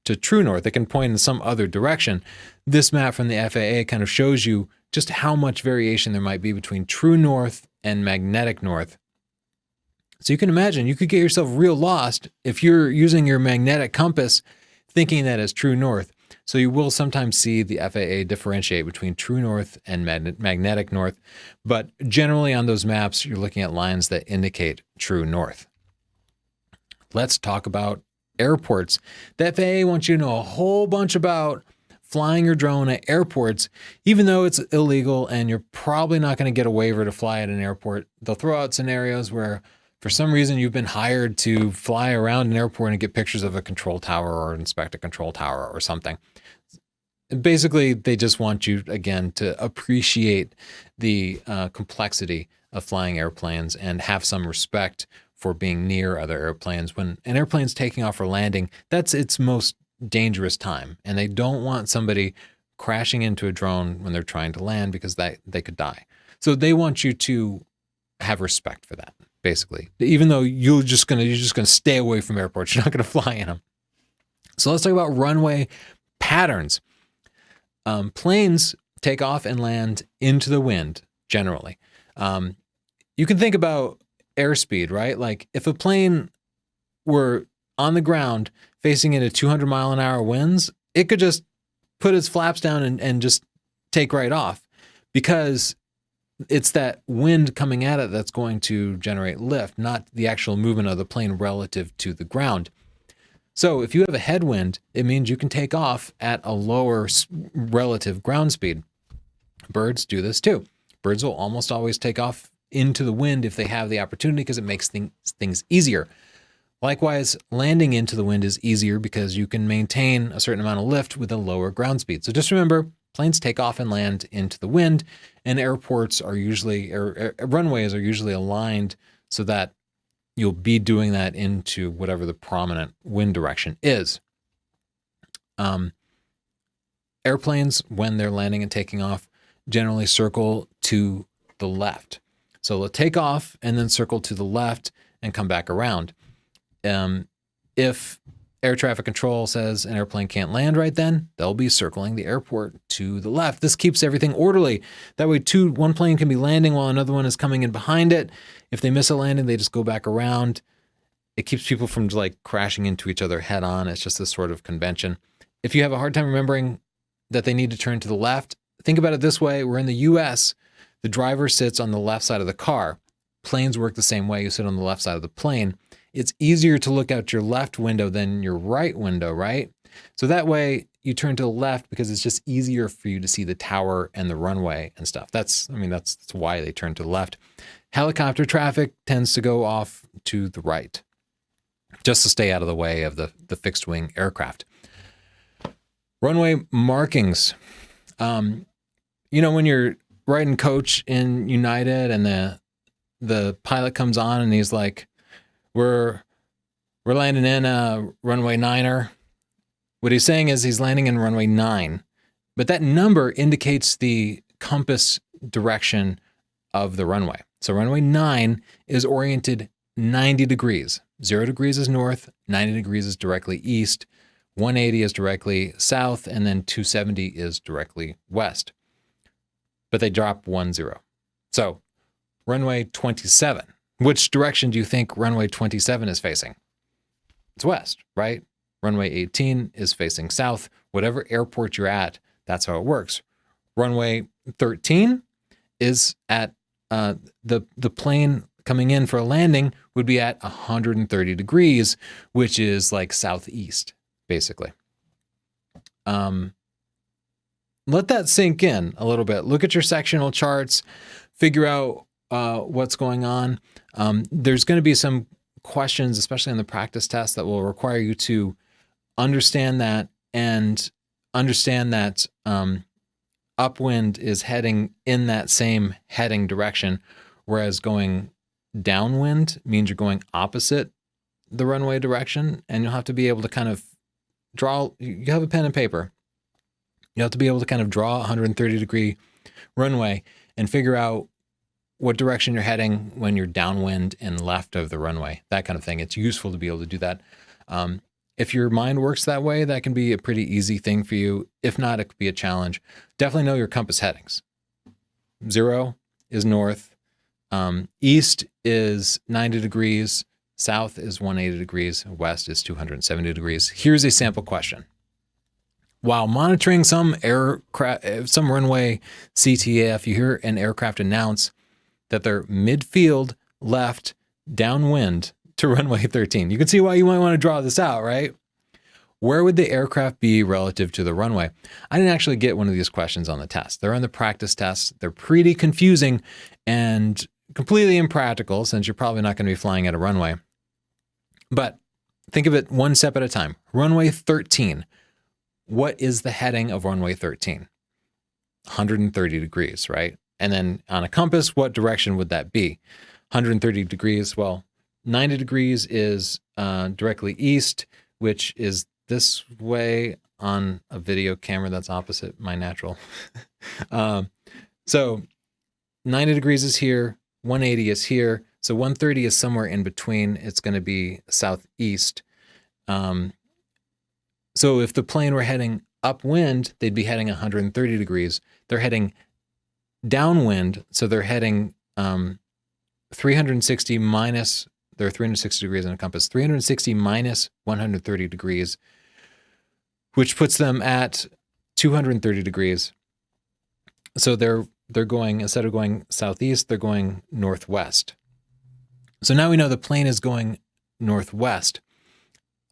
to true north. It can point in some other direction. This map from the FAA kind of shows you just how much variation there might be between true north and magnetic north. So you can imagine you could get yourself real lost if you're using your magnetic compass thinking that is true north. So you will sometimes see the FAA differentiate between true north and magnetic north, but generally on those maps, you're looking at lines that indicate true north. Let's talk about airports. The FAA wants you to know a whole bunch about flying your drone at airports, even though it's illegal and you're probably not going to get a waiver to fly at an airport. They'll throw out scenarios where for some reason you've been hired to fly around an airport and get pictures of a control tower or inspect a control tower or something. Basically, they just want you, again, to appreciate the complexity of flying airplanes and have some respect for being near other airplanes. When an airplane's taking off or landing, that's its most dangerous time. And they don't want somebody crashing into a drone when they're trying to land because they could die. So they want you to have respect for that, basically. Even though you're just gonna stay away from airports, you're not gonna fly in them. So let's talk about runway patterns. Planes take off and land into the wind, generally. You can think about airspeed, right? Like if a plane were on the ground facing into 200 mile an hour winds, it could just put its flaps down and just take right off, because it's that wind coming at it that's going to generate lift, not the actual movement of the plane relative to the ground. So if you have a headwind, it means you can take off at a lower relative ground speed. Birds do this too. Birds will almost always take off into the wind if they have the opportunity, because it makes things easier. Likewise, landing into the wind is easier because you can maintain a certain amount of lift with a lower ground speed. So just remember, planes take off and land into the wind, and airports are usually, or runways are usually aligned so that you'll be doing that into whatever the prominent wind direction is. Airplanes, when they're landing and taking off, generally circle to the left. So they'll take off and then circle to the left and come back around. If air traffic control says an airplane can't land right then, they'll be circling the airport to the left. This keeps everything orderly. That way one plane can be landing while another one is coming in behind it. If they miss a landing, they just go back around. It keeps people from like crashing into each other head on. It's just this sort of convention. If you have a hard time remembering that they need to turn to the left, think about it this way. We're in the US. The driver sits on the left side of the car. Planes work the same way. You sit on the left side of the plane. It's easier to look out your left window than your right window, right? So that way you turn to the left because it's just easier for you to see the tower and the runway and stuff. That's why they turn to the left. Helicopter traffic tends to go off to the right, just to stay out of the way of the fixed wing aircraft. Runway markings. When you're riding coach in United and the pilot comes on and he's like, we're landing in a runway 9er. What he's saying is he's landing in runway 9, but that number indicates the compass direction of the runway. So runway 9 is oriented 90 degrees. 0 degrees is north, 90 degrees is directly east, 180 is directly south, and then 270 is directly west. But they drop 10. So runway 27. Which direction do you think runway 27 is facing? It's west, right? Runway 18 is facing south. Whatever airport you're at, that's how it works. Runway 13 is at the plane coming in for a landing would be at 130 degrees, which is like southeast, basically. Let that sink in a little bit. Look at your sectional charts, figure out what's going on. There's going to be some questions, especially in the practice test, that will require you to understand that and understand that upwind is heading in that same heading direction, whereas going downwind means you're going opposite the runway direction, and you'll have to be able to kind of draw. You have a pen and paper. You have to be able to kind of draw a 130 degree runway and figure out what direction you're heading when you're downwind and left of the runway, that kind of thing. It's useful to be able to do that. If your mind works that way, that can be a pretty easy thing for you. If not, it could be a challenge. Definitely know your compass headings. 0 is north. East is 90 degrees. South is 180 degrees. West is 270 degrees. Here's a sample question. While monitoring some runway CTAF, you hear an aircraft announce that they're midfield left downwind to runway 13. You can see why you might want to draw this out, right? Where would the aircraft be relative to the runway? I didn't actually get one of these questions on the test. They're on the practice test. They're pretty confusing and completely impractical, since you're probably not going to be flying at a runway. But think of it one step at a time. Runway 13. What is the heading of runway 13? 130 degrees, right? And then on a compass, what direction would that be? 130 degrees, well, 90 degrees is directly east, which is this way on a video camera that's opposite my natural. So 90 degrees is here, 180 is here, so 130 is somewhere in between. It's going to be southeast. So if the plane were heading upwind, they'd be heading 130 degrees. They're heading downwind, so they're heading 360 minus, they're 360 degrees on a compass, 360 minus 130 degrees, which puts them at 230 degrees. So they're going, instead of going southeast, they're going northwest. So now we know the plane is going northwest.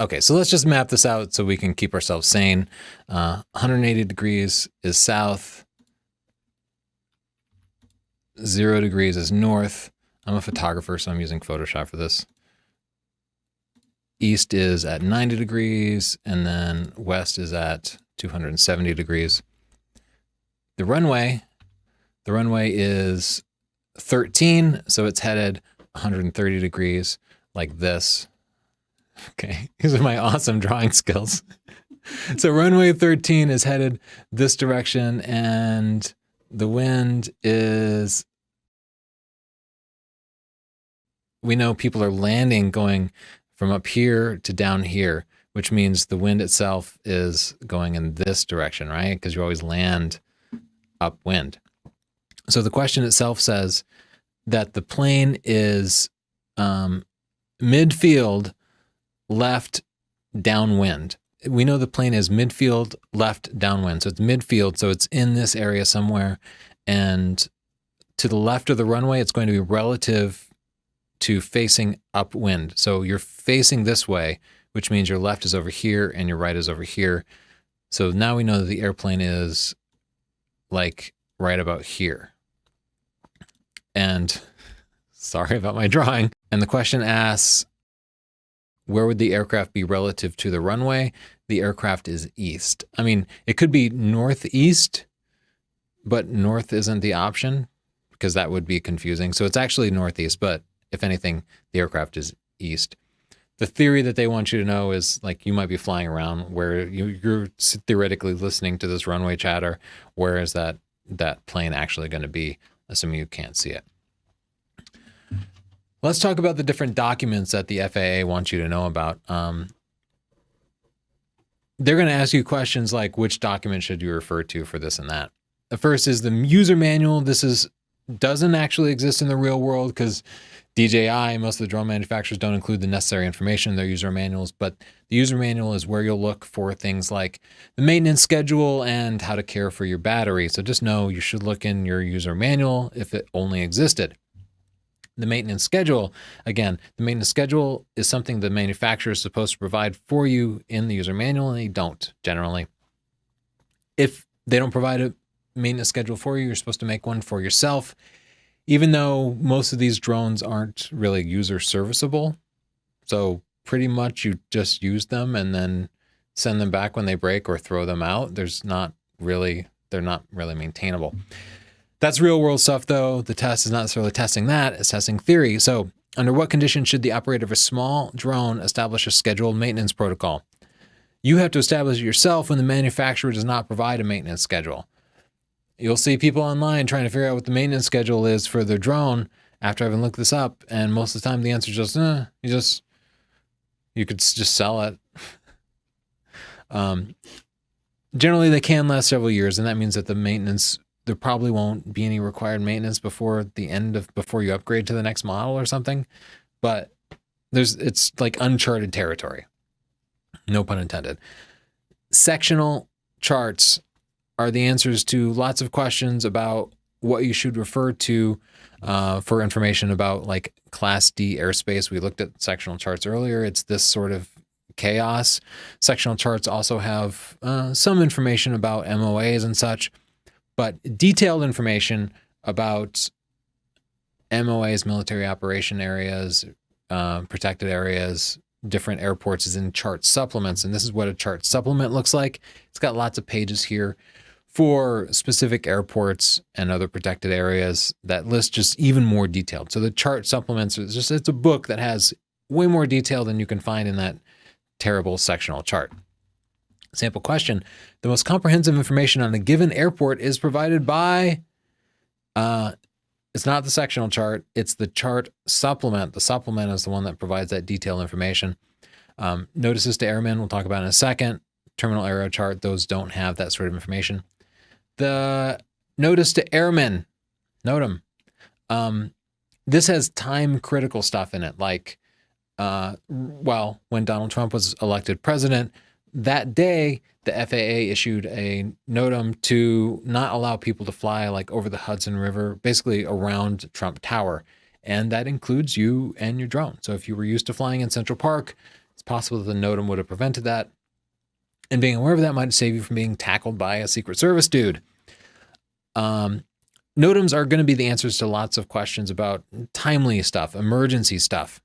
Okay, so let's just map this out so we can keep ourselves sane. 180 degrees is south. 0 degrees is north. I'm a photographer, so I'm using Photoshop for this. East is at 90 degrees, and then west is at 270 degrees. The runway is 13, so it's headed 130 degrees like this. Okay, these are my awesome drawing skills. So runway 13 is headed this direction, and the wind is, we know people are landing going from up here to down here, which means the wind itself is going in this direction, right? Because you always land upwind. So the question itself says that the plane is midfield left downwind. We know the plane is midfield left downwind. So it's midfield, so it's in this area somewhere. And to the left of the runway, it's going to be relative to facing upwind. So you're facing this way, which means your left is over here and your right is over here. So now we know that the airplane is like right about here. And sorry about my drawing. And the question asks, where would the aircraft be relative to the runway? The aircraft is east. I mean, it could be northeast, but north isn't the option because that would be confusing. So it's actually northeast, but if anything, the aircraft is east. The theory that they want you to know is, like, you might be flying around where you're theoretically listening to this runway chatter. Where is that plane actually going to be, assuming you can't see it? Let's talk about the different documents that the FAA wants you to know about. They're going to ask you questions like, which document should you refer to for this and that? The first is the user manual. This doesn't actually exist in the real world because DJI, most of the drone manufacturers don't include the necessary information in their user manuals, but the user manual is where you'll look for things like the maintenance schedule and how to care for your battery. So just know you should look in your user manual if it only existed. The maintenance schedule, again, the maintenance schedule is something the manufacturer is supposed to provide for you in the user manual, and they don't generally. If they don't provide a maintenance schedule for you, you're supposed to make one for yourself. Even though most of these drones aren't really user serviceable. So pretty much you just use them and then send them back when they break or throw them out. They're not really maintainable. That's real world stuff though. The test is not necessarily testing that, it's testing theory. So under what conditions should the operator of a small drone establish a scheduled maintenance protocol? You have to establish it yourself when the manufacturer does not provide a maintenance schedule. You'll see people online trying to figure out what the maintenance schedule is for their drone after having looked this up. And most of the time the answer is just, you could just sell it. Generally they can last several years, and that means that the maintenance, there probably won't be any required maintenance before you upgrade to the next model or something. But it's like uncharted territory. No pun intended. Sectional charts are the answers to lots of questions about what you should refer to for information about like Class D airspace. We looked at sectional charts earlier. It's this sort of chaos. Sectional charts also have some information about MOAs and such, but detailed information about MOAs, military operation areas, protected areas, different airports is in chart supplements. And this is what a chart supplement looks like. It's got lots of pages here for specific airports and other protected areas that list just even more detailed. So the chart supplements it's a book that has way more detail than you can find in that terrible sectional chart. Sample question: the most comprehensive information on a given airport is provided by, it's not the sectional chart, it's the chart supplement. The supplement is the one that provides that detailed information. Notices to airmen, we'll talk about in a second. Terminal aero chart, those don't have that sort of information. The notice to airmen, NOTAM. This has time critical stuff in it. Like, when Donald Trump was elected president, that day, the FAA issued a NOTAM to not allow people to fly like over the Hudson River, basically around Trump Tower. And that includes you and your drone. So if you were used to flying in Central Park, it's possible that the NOTAM would have prevented that. And being aware of that might save you from being tackled by a Secret Service dude. NOTAMs are going to be the answers to lots of questions about timely stuff, emergency stuff.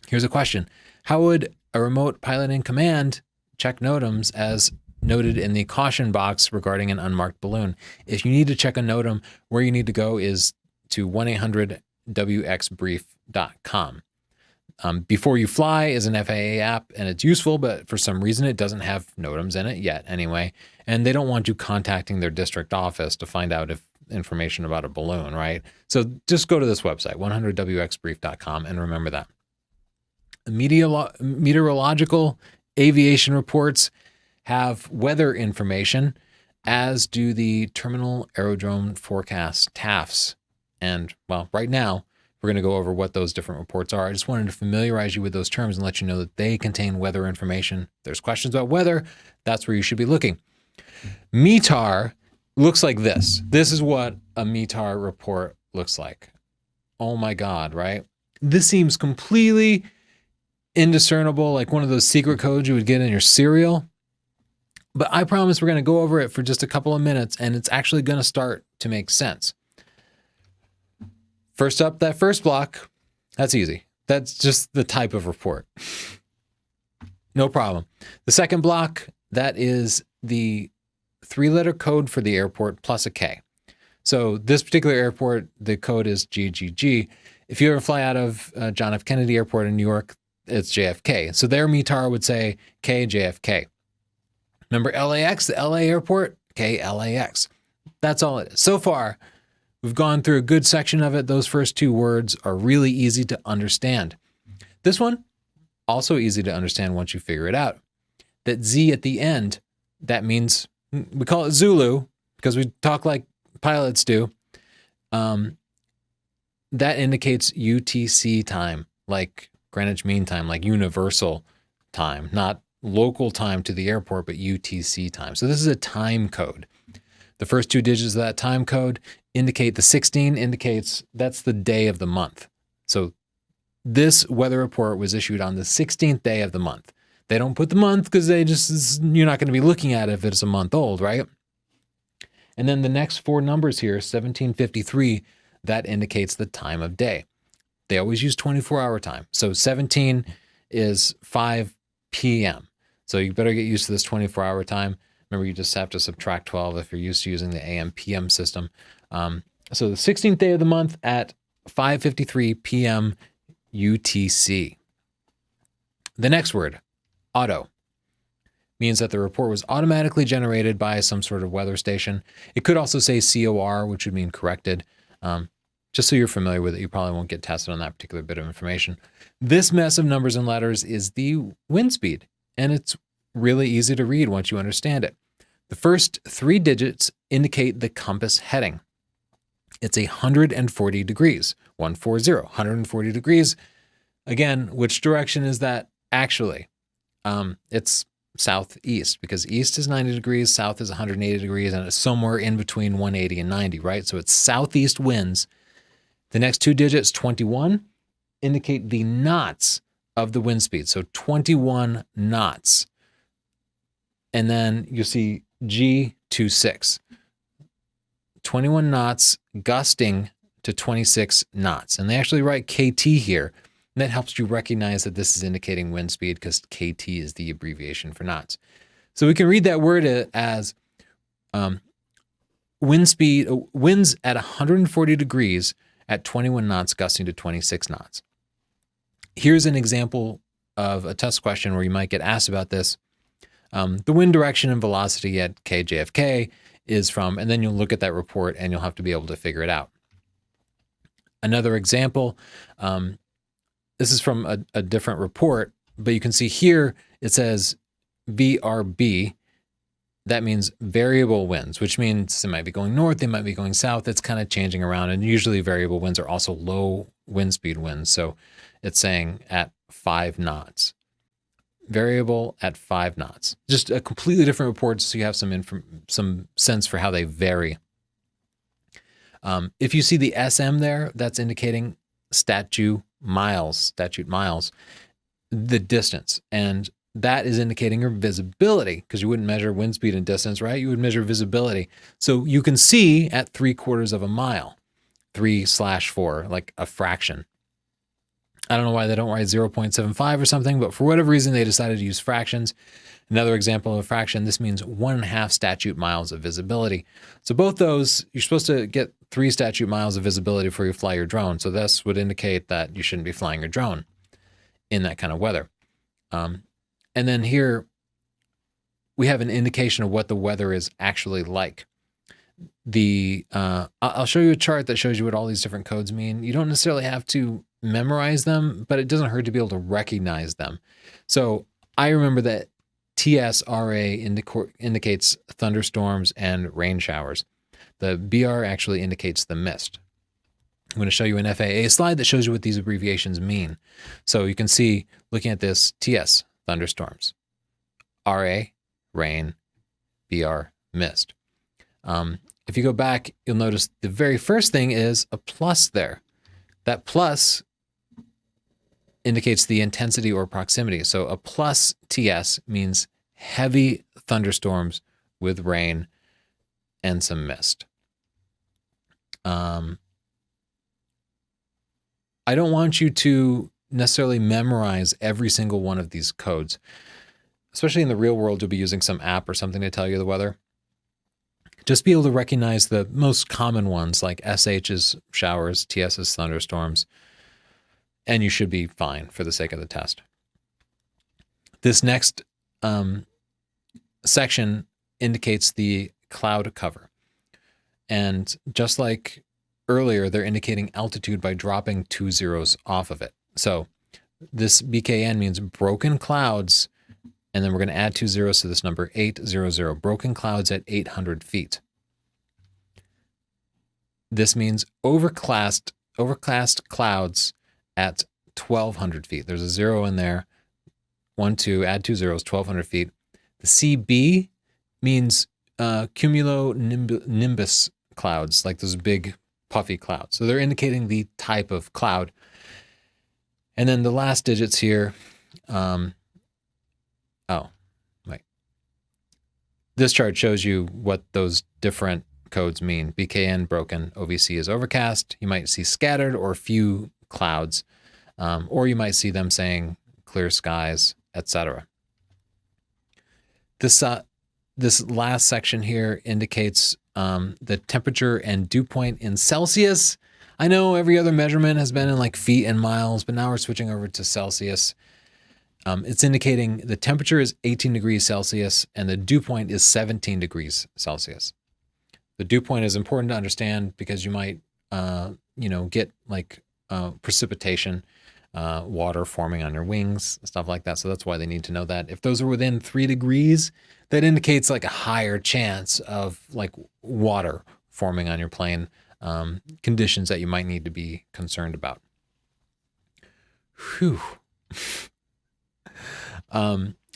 Here's a question. How would a remote pilot in command check NOTAMs as noted in the caution box regarding an unmarked balloon? If you need to check a NOTAM, where you need to go is to 1-800-WXBrief.com. Before You Fly is an FAA app, and it's useful, but for some reason it doesn't have NOTAMs in it yet anyway. And they don't want you contacting their district office to find out if information about a balloon, right? So just go to this website, 100WXBrief.com, and remember that. Meteorological aviation reports have weather information, as do the Terminal Aerodrome Forecast, TAFs. And, well, right now, we're going to go over what those different reports are. I just wanted to familiarize you with those terms and let you know that they contain weather information. If there's questions about weather, that's where you should be looking. METAR looks like this. This is what a METAR report looks like. Oh my God, right? This seems completely indiscernible, like one of those secret codes you would get in your cereal. But I promise we're going to go over it for just a couple of minutes, and it's actually going to start to make sense. First up, that first block, that's easy. That's just the type of report. No problem. The second block, that is the 3-letter code for the airport plus a K. So this particular airport, the code is GGG. If you ever fly out of John F. Kennedy Airport in New York, it's JFK. So their METAR would say KJFK. Remember LAX, the LA airport? KLAX. That's all it is. So far, we've gone through a good section of it. Those first two words are really easy to understand. This one, also easy to understand once you figure it out. That Z at the end, that means, we call it Zulu because we talk like pilots do. that indicates UTC time, like Greenwich Mean Time, like universal time, not local time to the airport, but UTC time. So this is a time code. The first two digits of that time code indicate the 16 indicates that's the day of the month. So this weather report was issued on the 16th day of the month. They don't put the month because you're not going to be looking at it if it's a month old, right? And then the next four numbers here, 1753, that indicates the time of day. They always use 24-hour time. So 17 is 5 p.m. So you better get used to this 24-hour time. Remember, you just have to subtract 12 if you're used to using the AM/PM system. So the 16th day of the month at 5:53 p.m. UTC. The next word, auto, means that the report was automatically generated by some sort of weather station. It could also say COR, which would mean corrected. Just so you're familiar with it, you probably won't get tested on that particular bit of information. This mess of numbers and letters is the wind speed, and it's really easy to read once you understand it. The first three digits indicate the compass heading. It's 140 degrees, 140, 140 degrees. Again, which direction is that actually? It's southeast, because east is 90 degrees, south is 180 degrees, and it's somewhere in between 180 and 90, right? So it's southeast winds. The next two digits, 21, indicate the knots of the wind speed. So 21 knots. And then you see G26, 21 knots gusting to 26 knots. And they actually write KT here. And that helps you recognize that this is indicating wind speed because KT is the abbreviation for knots. So we can read that word as wind speed, winds at 140 degrees at 21 knots gusting to 26 knots. Here's an example of a test question where you might get asked about this. The wind direction and velocity at KJFK is from, and then you'll look at that report and you'll have to be able to figure it out. Another example, this is from a different report, but you can see here it says VRB. That means variable winds, which means they might be going north, they might be going south. It's kind of changing around, and usually variable winds are also low wind speed winds. So it's saying at 5 knots. Variable at 5 knots. Just a completely different report, so you have some sense for how they vary. If you see the SM there, that's indicating statute miles, the distance. And that is indicating your visibility, because you wouldn't measure wind speed and distance, right? You would measure visibility. So you can see at 3/4 of a mile, 3/4, like a fraction. I don't know why they don't write 0.75 or something, but for whatever reason, they decided to use fractions. Another example of a fraction, this means 1.5 statute miles of visibility. So both those, you're supposed to get 3 statute miles of visibility before you fly your drone. So this would indicate that you shouldn't be flying your drone in that kind of weather. And then here we have an indication of what the weather is actually like. I'll show you a chart that shows you what all these different codes mean. You don't necessarily have to memorize them, but it doesn't hurt to be able to recognize them. So I remember that TSRA indicates thunderstorms and rain showers. The BR actually indicates the mist. I'm going to show you an FAA slide that shows you what these abbreviations mean. So you can see, looking at this, TS, thunderstorms, RA, rain, BR, mist. If you go back, you'll notice the very first thing is a plus there. That plus indicates the intensity or proximity. So a plus TS means heavy thunderstorms with rain and some mist. I don't want you to necessarily memorize every single one of these codes. Especially in the real world, you'll be using some app or something to tell you the weather. Just be able to recognize the most common ones, like SH is showers, TS is thunderstorms, and you should be fine for the sake of the test. This next section indicates the cloud cover. And just like earlier, they're indicating altitude by dropping 2 zeros off of it. So this BKN means broken clouds, and then we're going to add 2 zeros to this number, 800, broken clouds at 800 feet. This means overcast overcast clouds at 1,200 feet. There's a 0 in there. 1, 2, add 2 zeros, 1,200 feet. The CB means cumulonimbus clouds, like those big puffy clouds. So they're indicating the type of cloud. And then the last digits here, this chart shows you what those different codes mean. BKN, broken, OVC is overcast. You might see scattered or few clouds, or you might see them saying clear skies, etc. This last section here indicates the temperature and dew point in Celsius. I know every other measurement has been in like feet and miles, but now we're switching over to Celsius. It's indicating the temperature is 18 degrees Celsius and the dew point is 17 degrees Celsius. The dew point is important to understand because you might, get like precipitation, water forming on your wings, stuff like that. So that's why they need to know that. If those are within 3 degrees, that indicates like a higher chance of like water forming on your plane, conditions that you might need to be concerned about. Whew.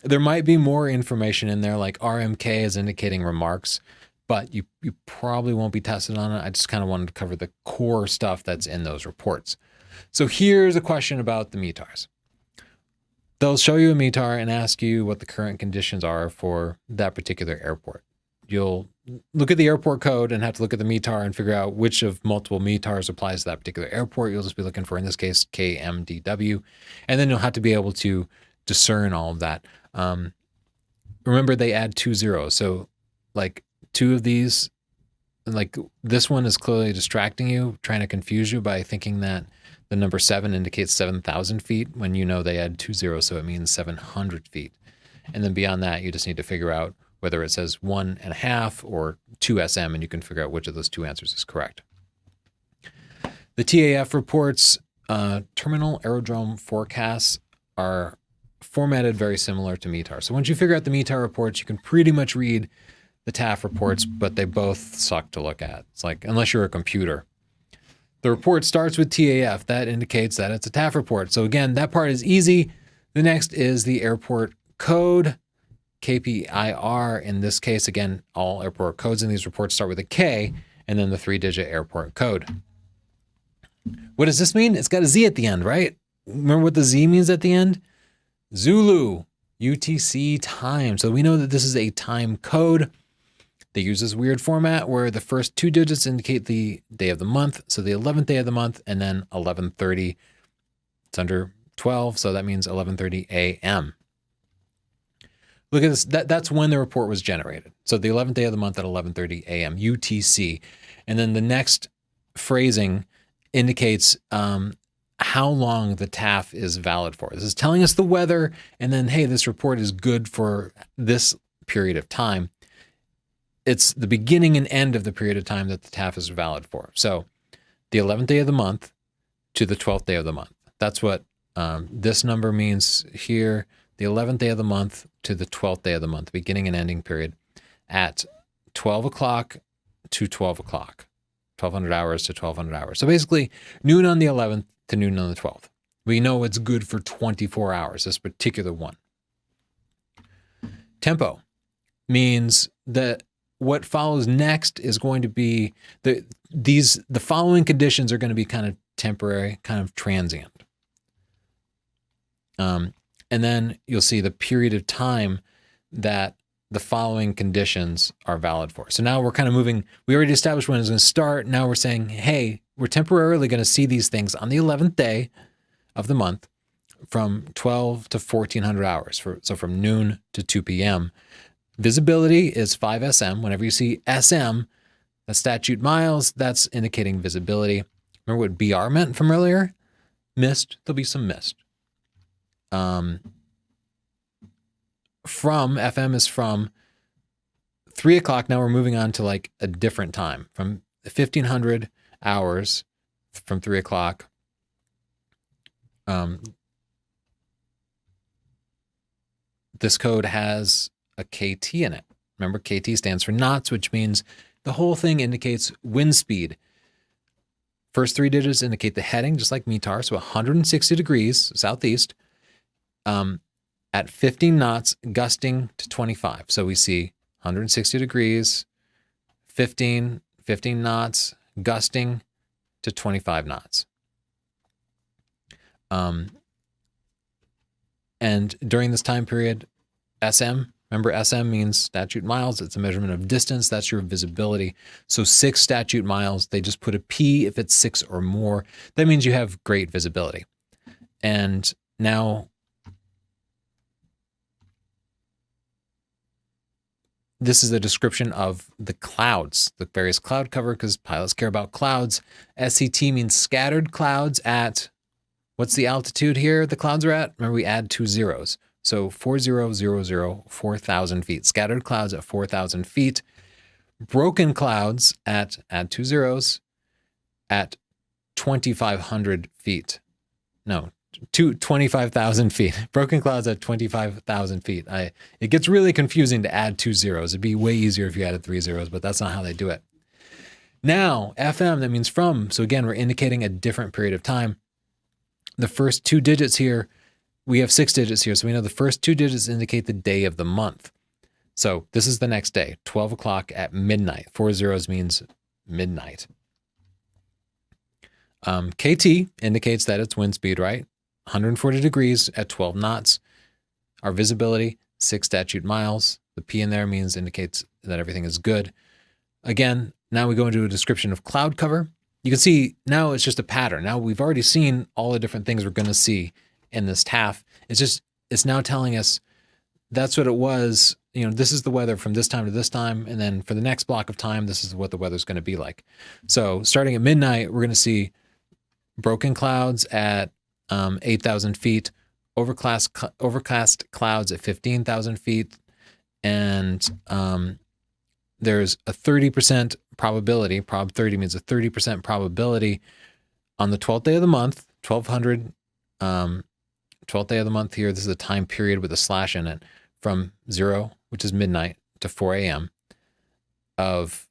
There might be more information in there, like RMK is indicating remarks, but you probably won't be tested on it. I just kind of wanted to cover the core stuff that's in those reports. So here's a question about the METARs. They'll show you a METAR and ask you what the current conditions are for that particular airport. You'll look at the airport code and have to look at the METAR and figure out which of multiple METARs applies to that particular airport. You'll just be looking for, in this case, KMDW, and then you'll have to be able to discern all of that. Remember, they add 2 zeros. So like 2 of these, like this one is clearly distracting you, trying to confuse you by thinking that the number 7 indicates 7,000 feet when you know they add 2 zeros, so it means 700 feet. And then beyond that, you just need to figure out whether it says 1.5 or 2 SM, and you can figure out which of those 2 answers is correct. The TAF reports, terminal aerodrome forecasts are formatted very similar to METAR. So once you figure out the METAR reports, you can pretty much read the TAF reports, but they both suck to look at. It's like, unless you're a computer. The report starts with TAF. That indicates that it's a TAF report. So again, that part is easy. The next is the airport code, KPIR. In this case, again, all airport codes in these reports start with a K and then the 3-digit airport code. What does this mean? It's got a Z at the end, right? Remember what the Z means at the end? Zulu, UTC time. So we know that this is a time code. They use this weird format where the first 2 digits indicate the day of the month. So the 11th day of the month, and then 11:30. It's under 12, so that means 11:30 a.m. Look at this. That's when the report was generated. So the 11th day of the month at 11:30 a.m. UTC. And then the next phrasing indicates how long the TAF is valid for. This is telling us the weather, and then, hey, this report is good for this period of time. It's the beginning and end of the period of time that the TAF is valid for. So the 11th day of the month to the 12th day of the month. That's what this number means here. The 11th day of the month to the 12th day of the month, beginning and ending period at 12 o'clock to 12 o'clock, 1200 hours to 1200 hours. So basically noon on the 11th to noon on the 12th. We know it's good for 24 hours, this particular one. Tempo means that what follows next is going to be the following conditions are going to be kind of temporary, kind of transient. And then you'll see the period of time that the following conditions are valid for. So now we're kind of moving, we already established when it's going to start. Now we're saying, hey, we're temporarily going to see these things on the 11th day of the month from 12 to 1400 hours. So from noon to 2 p.m. Visibility is 5 SM. Whenever you see SM, that's statute miles, that's indicating visibility. Remember what BR meant from earlier? Mist, there'll be some mist. From, FM is from 3 o'clock. Now we're moving on to like a different time. From 1500 hours from 3 o'clock. This code has a KT in it. Remember, KT stands for knots, which means the whole thing indicates wind speed. First three digits indicate the heading, just like METAR, so 160 degrees southeast at 15 knots, gusting to 25. So we see 160 degrees, 15 knots, gusting to 25 knots. And during this time period, SM, remember SM means statute miles. It's a measurement of distance. That's your visibility. So 6 statute miles, they just put a P if it's 6 or more. That means you have great visibility. And now this is a description of the clouds, the various cloud cover, because pilots care about clouds. SCT means scattered clouds at, what's the altitude here the clouds are at? Remember, we add 2 zeros. So 4000, 4,000 feet. Scattered clouds at 4,000 feet. Broken clouds at, add 2 zeros, at 2,500 feet. No, 25,000 feet. Broken clouds at 25,000 feet. It gets really confusing to add 2 zeros. It'd be way easier if you added 3 zeros, but that's not how they do it. Now, FM, that means from. So again, we're indicating a different period of time. The first 2 digits here, we have 6 digits here. So we know the first 2 digits indicate the day of the month. So this is the next day, 12 o'clock at midnight. 4 zeros means midnight. KT indicates that it's wind speed, right? 140 degrees at 12 knots. Our visibility, 6 statute miles. The P in there indicates that everything is good. Again, now we go into a description of cloud cover. You can see now it's just a pattern. Now we've already seen all the different things we're going to see in this TAF. It's now telling us that's what it was. You know, this is the weather from this time to this time. And then for the next block of time, this is what the weather's going to be like. So starting at midnight, we're going to see broken clouds at 8,000 feet, overcast clouds at 15,000 feet. And there's a 30% probability, prob 30 means a 30% probability on the 12th day of the month, 1200, 12th day of the month here. This is a time period with a slash in it from 0, which is midnight, to 4 a.m. of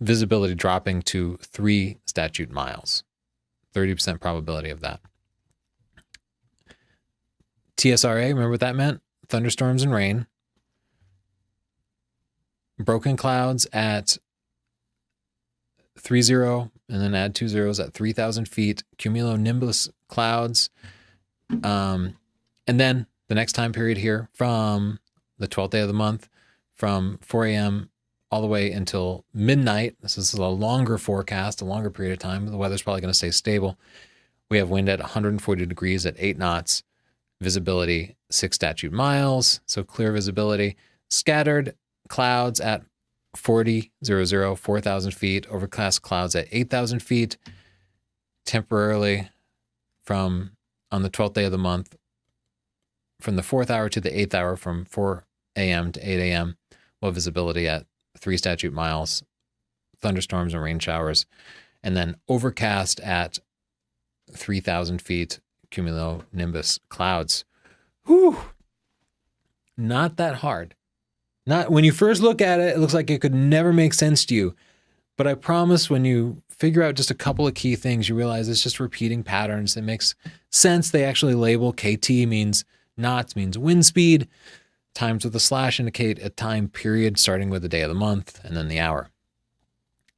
visibility dropping to 3 statute miles. 30% probability of that. TSRA, remember what that meant? Thunderstorms and rain. Broken clouds at 30, and then add 2 zeros at 3,000 feet. Cumulonimbus clouds. And then the next time period here from the 12th day of the month, from 4 a.m. all the way until midnight. This is a longer forecast, a longer period of time. The weather's probably going to stay stable. We have wind at 140 degrees at 8 knots. Visibility, 6 statute miles. So clear visibility. Scattered clouds at 4,000, feet. Overcast clouds at 8,000 feet. Temporarily on the 12th day of the month, from the 4th hour to the 8th hour, from 4 a.m. to 8 a.m., low visibility at 3 statute miles, thunderstorms and rain showers, and then overcast at 3,000 feet, cumulonimbus clouds. Whew. Not that hard. Not when you first look at it, it looks like it could never make sense to you. But I promise when you figure out just a couple of key things, you realize it's just repeating patterns. It makes sense. They actually label KT means knots, means wind speed. Times with a slash indicate a time period starting with the day of the month and then the hour.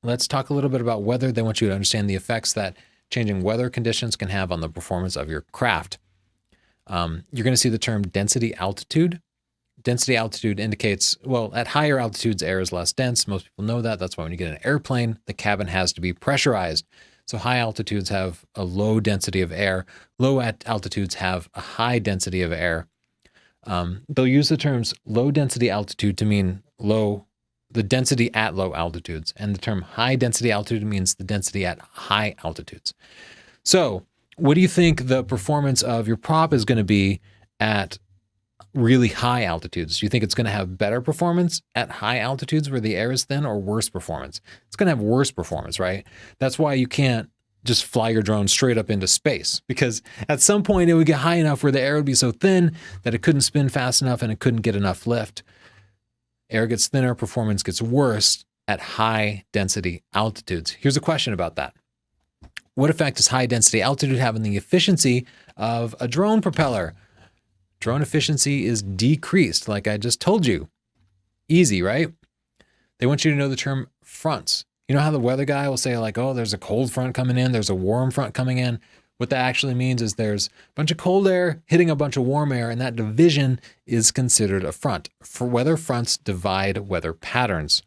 Let's talk a little bit about weather. They want you to understand the effects that changing weather conditions can have on the performance of your craft. You're going to see the term density altitude. Density altitude indicates, well, at higher altitudes, air is less dense. Most people know that. That's why when you get an airplane, the cabin has to be pressurized. So high altitudes have a low density of air. Low altitudes have a high density of air. They'll use the terms low density altitude to mean the density at low altitudes. And the term high density altitude means the density at high altitudes. So what do you think the performance of your prop is going to be at really high altitudes? Do you think it's going to have better performance at high altitudes where the air is thin, or worse performance? It's going to have worse performance, right? That's why you can't just fly your drone straight up into space, because at some point it would get high enough where the air would be so thin that it couldn't spin fast enough and it couldn't get enough lift. Air gets thinner, performance gets worse. at high density altitudes. Here's a question about that. What effect does high density altitude have on the efficiency of a drone propeller? Drone efficiency is decreased, like I just told you. Easy, right? They want you to know the term fronts. You know how the weather guy will say like, oh, there's a cold front coming in, there's a warm front coming in. What that actually means is there's a bunch of cold air hitting a bunch of warm air, and that division is considered a front. For weather fronts divide weather patterns.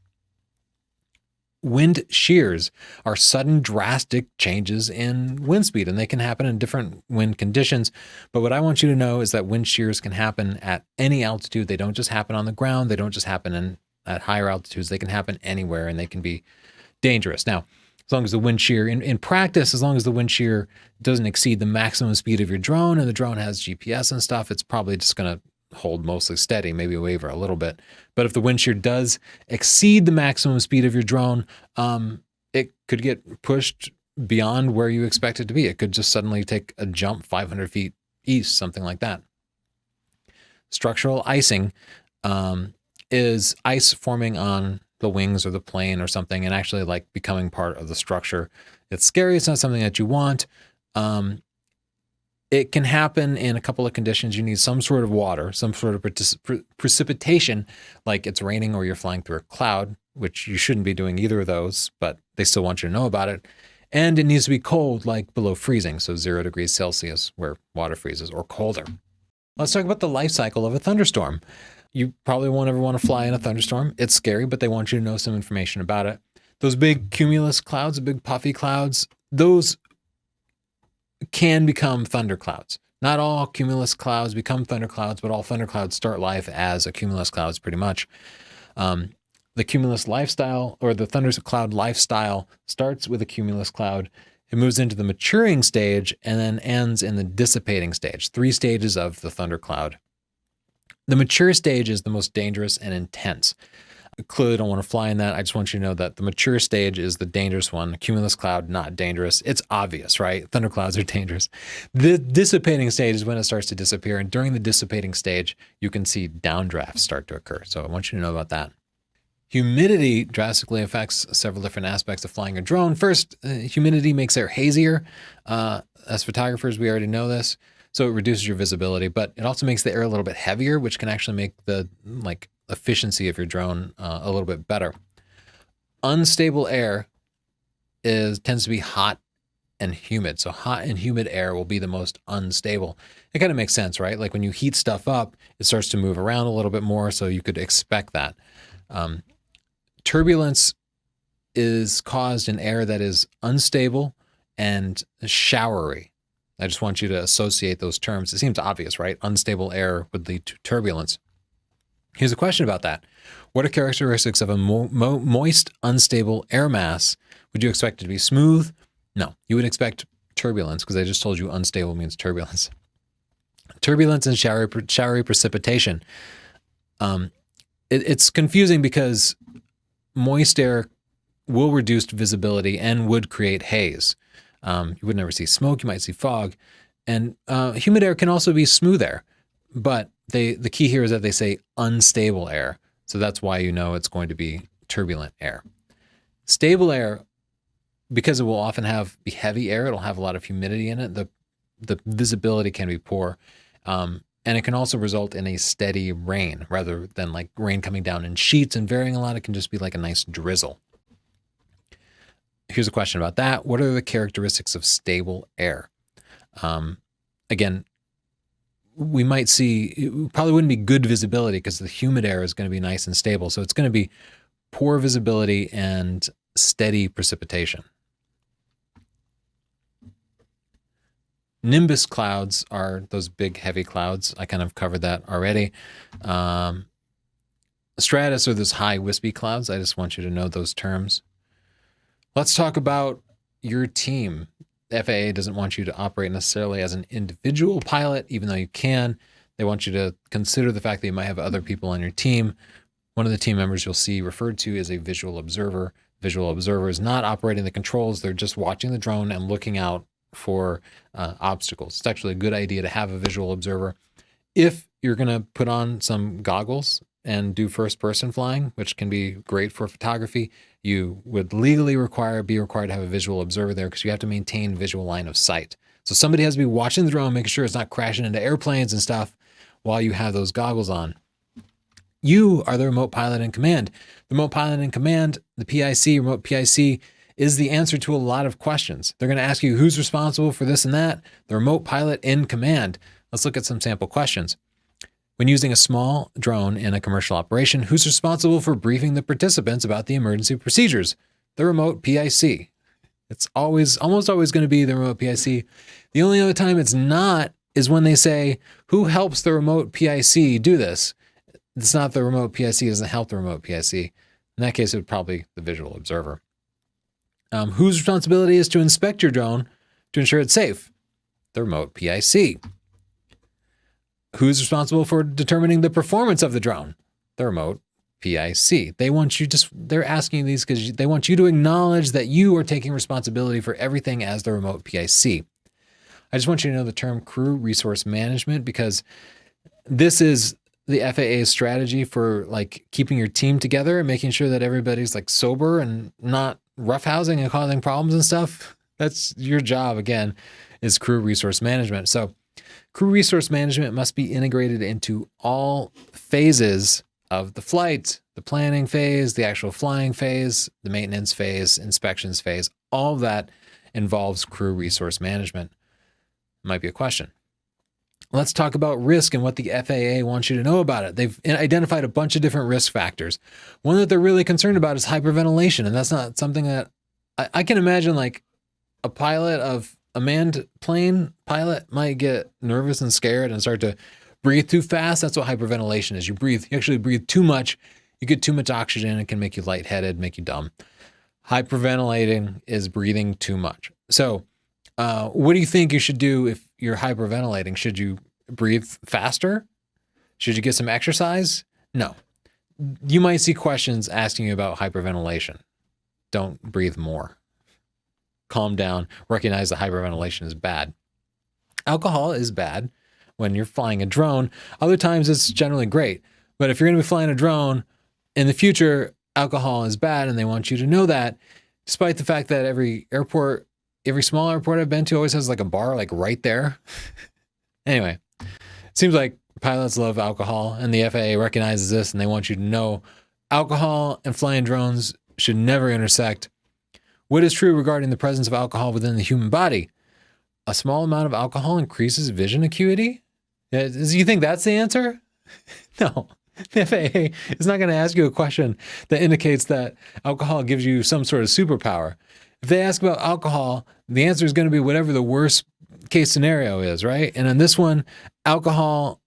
Wind shears are sudden drastic changes in wind speed, and they can happen in different wind conditions. But what I want you to know is that wind shears can happen at any altitude. They don't just happen on the ground. They don't just happen at higher altitudes. They can happen anywhere, and they can be dangerous. Now, as long as the wind shear, in practice, as long as the wind shear doesn't exceed the maximum speed of your drone and the drone has GPS and stuff, it's probably just going to hold mostly steady, maybe waver a little bit. But if the wind shear does exceed the maximum speed of your drone, it could get pushed beyond where you expect it to be. It could just suddenly take a jump 500 feet east, something like that. Structural icing is ice forming on the wings or the plane or something and actually like becoming part of the structure. It's scary. It's not something that you want. It can happen in a couple of conditions. You need some sort of water, some sort of precipitation, like it's raining or you're flying through a cloud, which you shouldn't be doing either of those, but they still want you to know about it. And it needs to be cold, like below freezing, so 0 degrees Celsius, where water freezes, or colder. Let's talk about the life cycle of a thunderstorm. You probably won't ever want to fly in a thunderstorm. It's scary, but they want you to know some information about it. Those big cumulus clouds, the big puffy clouds, those can become thunderclouds. Not all cumulus clouds become thunderclouds, but all thunderclouds start life as a cumulus clouds pretty much. The cumulus lifestyle, or the thundercloud lifestyle, starts with a cumulus cloud. It moves into the maturing stage and then ends in the dissipating stage. 3 stages of the thundercloud. The mature stage is the most dangerous and intense. I clearly don't want to fly in that. I just want you to know that the mature stage is the dangerous one. Cumulus cloud, not dangerous. It's obvious, right? Thunderclouds are dangerous. The dissipating stage is when it starts to disappear. And during the dissipating stage, you can see downdrafts start to occur. So I want you to know about that. Humidity drastically affects several different aspects of flying a drone. First, humidity makes air hazier. As photographers, we already know this. So it reduces your visibility, but it also makes the air a little bit heavier, which can actually make the efficiency of your drone a little bit better. Unstable air tends to be hot and humid. So hot and humid air will be the most unstable. It kind of makes sense, right? Like when you heat stuff up, it starts to move around a little bit more. So you could expect that. Turbulence is caused in air that is unstable and showery. I just want you to associate those terms. It seems obvious, right? Unstable air would lead to turbulence. Here's a question about that. What are characteristics of a moist, unstable air mass? Would you expect it to be smooth? No, you would expect turbulence, because I just told you unstable means turbulence. Turbulence and showery precipitation. It's confusing because moist air will reduce visibility and would create haze. You would never see smoke, you might see fog. And humid air can also be smooth air, but the key here is that they say unstable air. So that's why you know it's going to be turbulent air. Stable air, because it will often be heavy air, it'll have a lot of humidity in it, the visibility can be poor. And it can also result in a steady rain rather than like rain coming down in sheets and varying a lot. It can just be like a nice drizzle. Here's a question about that. What are the characteristics of stable air? Again, we might see, it probably wouldn't be good visibility because the humid air is going to be nice and stable. So it's going to be poor visibility and steady precipitation. Nimbus clouds are those big, heavy clouds. I kind of covered that already. Stratus are those high, wispy clouds. I just want you to know those terms. Let's talk about your team. The FAA doesn't want you to operate necessarily as an individual pilot, even though you can. They want you to consider the fact that you might have other people on your team. One of the team members you'll see referred to as a visual observer. Visual observer is not operating the controls. They're just watching the drone and looking out for obstacles. It's actually a good idea to have a visual observer. If you're going to put on some goggles and do first-person flying, which can be great for photography, you would legally be required to have a visual observer there because you have to maintain visual line of sight. So somebody has to be watching the drone, making sure it's not crashing into airplanes and stuff while you have those goggles on. You are the remote pilot in command. The remote pilot in command, the PIC, remote PIC, is the answer to a lot of questions. They're going to ask you who's responsible for this and that. The remote pilot in command. Let's look at some sample questions. When using a small drone in a commercial operation, who's responsible for briefing the participants about the emergency procedures? The remote PIC. It's almost always going to be the remote PIC. The only other time it's not is when they say, who helps the remote PIC do this? It's not the remote PIC, it doesn't help the remote PIC. In that case, it would probably be the visual observer. Whose responsibility is to inspect your drone to ensure it's safe? The remote PIC. Who's responsible for determining the performance of the drone? The remote PIC. They're asking you these because they want you to acknowledge that you are taking responsibility for everything as the remote PIC. I just want you to know the term crew resource management because this is the FAA's strategy for like keeping your team together and making sure that everybody's like sober and not roughhousing and causing problems and stuff. That's your job, again, is crew resource management. So crew resource management must be integrated into all phases of the flight, the planning phase, the actual flying phase, the maintenance phase, inspections phase. All of that involves crew resource management. Might be a question. Let's talk about risk and what the FAA wants you to know about it. They've identified a bunch of different risk factors. One that they're really concerned about is hyperventilation, and that's not something that I can imagine. Like a pilot of a manned plane pilot might get nervous and scared and start to breathe too fast. That's what hyperventilation is. You actually breathe too much. You get too much oxygen. It can make you lightheaded, make you dumb. Hyperventilating is breathing too much. So what do you think you should do if you're hyperventilating? Should you breathe faster? Should you get some exercise? No. You might see questions asking you about hyperventilation. Don't breathe more. Calm down. Recognize that hyperventilation is bad. Alcohol is bad when you're flying a drone. Other times it's generally great. But if you're going to be flying a drone in the future, alcohol is bad, and they want you to know that, despite the fact that every small airport I've been to always has like a bar like right there. Anyway, it seems like pilots love alcohol, and the FAA recognizes this, and they want you to know alcohol and flying drones should never intersect. What is true regarding the presence of alcohol within the human body? A small amount of alcohol increases vision acuity? Do you think that's the answer? No. The FAA is not going to ask you a question that indicates that alcohol gives you some sort of superpower. If they ask about alcohol, the answer is going to be whatever the worst case scenario is, right? And in this one, alcohol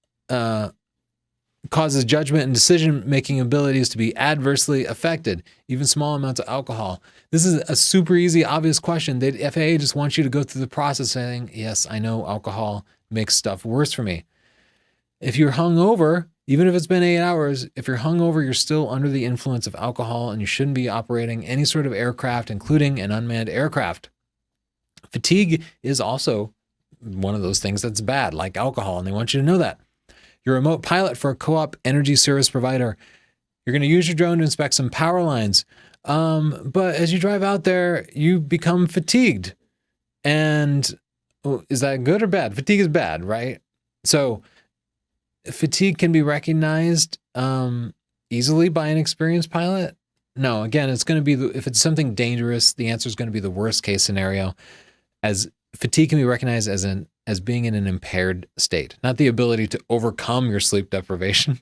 causes judgment and decision-making abilities to be adversely affected, even small amounts of alcohol. This is a super easy, obvious question. The FAA just wants you to go through the process saying, yes, I know alcohol makes stuff worse for me. If you're hungover, even if it's been 8 hours, if you're hungover, you're still under the influence of alcohol, and you shouldn't be operating any sort of aircraft, including an unmanned aircraft. Fatigue is also one of those things that's bad, like alcohol, and they want you to know that. You're a remote pilot for a co-op energy service provider. You're going to use your drone to inspect some power lines. But as you drive out there, you become fatigued. And is that good or bad? Fatigue is bad, right? So fatigue can be recognized easily by an experienced pilot. No, again, it's going to be, if it's something dangerous, the answer is going to be the worst case scenario, as fatigue can be recognized as being in an impaired state, not the ability to overcome your sleep deprivation.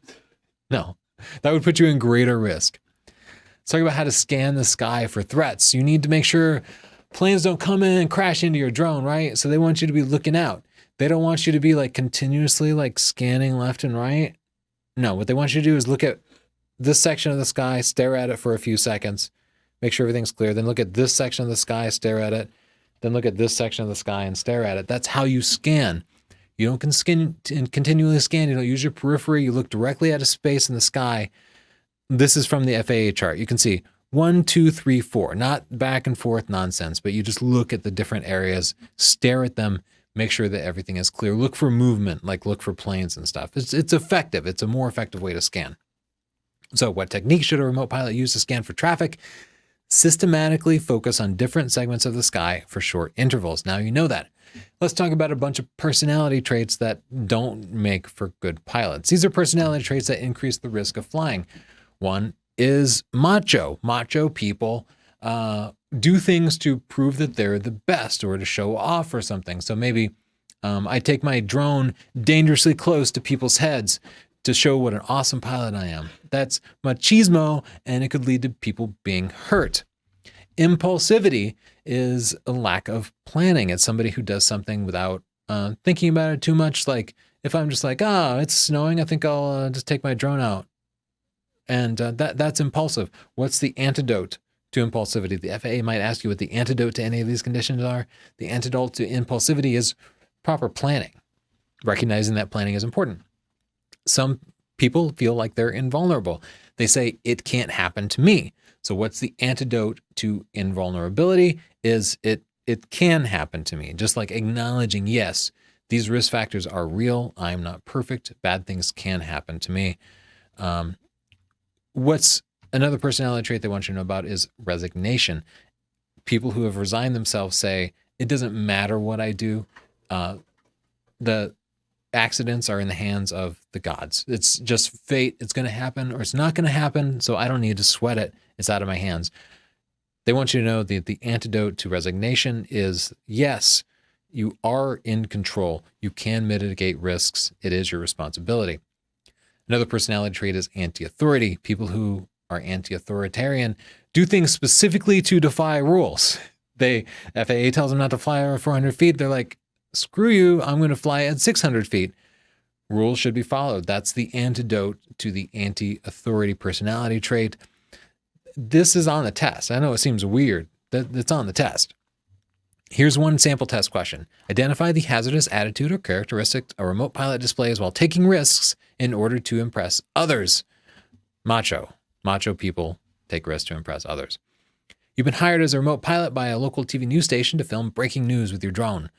No, that would put you in greater risk. Let's talk about how to scan the sky for threats. You need to make sure planes don't come in and crash into your drone, right? So they want you to be looking out. They don't want you to be like continuously like scanning left and right. No, what they want you to do is look at this section of the sky, stare at it for a few seconds, make sure everything's clear. Then look at this section of the sky, stare at it. Then look at this section of the sky and stare at it. That's how you scan. You don't continually scan. You don't use your periphery. You look directly at a space in the sky. This is from the FAA chart. You can see 1, 2, 3, 4, not back and forth nonsense, but you just look at the different areas, stare at them, make sure that everything is clear. Look for movement, like look for planes and stuff. It's effective. It's a more effective way to scan. So what technique should a remote pilot use to scan for traffic? Systematically focus on different segments of the sky for short intervals. Now you know that. Let's talk about a bunch of personality traits that don't make for good pilots. These are personality traits that increase the risk of flying. One is macho. Macho people do things to prove that they're the best or to show off or something. So maybe I take my drone dangerously close to people's heads to show what an awesome pilot I am. That's machismo, and it could lead to people being hurt. Impulsivity is a lack of planning. It's somebody who does something without thinking about it too much. Like if I'm just like, it's snowing, I think I'll just take my drone out. And that's impulsive. What's the antidote to impulsivity? The FAA might ask you what the antidote to any of these conditions are. The antidote to impulsivity is proper planning, recognizing that planning is important. Some people feel like they're invulnerable. They say, it can't happen to me. So what's the antidote to invulnerability is it can happen to me. Just like acknowledging, yes, these risk factors are real. I'm not perfect. Bad things can happen to me. What's another personality trait they want you to know about is resignation. People who have resigned themselves say, it doesn't matter what I do. The accidents are in the hands of the gods. It's just fate. It's going to happen or it's not going to happen. So I don't need to sweat it. It's out of my hands. They want you to know that the antidote to resignation is, yes, you are in control. You can mitigate risks. It is your responsibility. Another personality trait is anti-authority. People who are anti-authoritarian do things specifically to defy rules. FAA tells them not to fly over 400 feet. They're like, screw you, I'm going to fly at 600 feet. Rules should be followed. That's the antidote to the anti-authority personality trait. This is on the test. I know it seems weird. It's on the test. Here's one sample test question. Identify the hazardous attitude or characteristic a remote pilot displays while taking risks in order to impress others. Macho. Macho people take risks to impress others. You've been hired as a remote pilot by a local TV news station to film breaking news with your drone.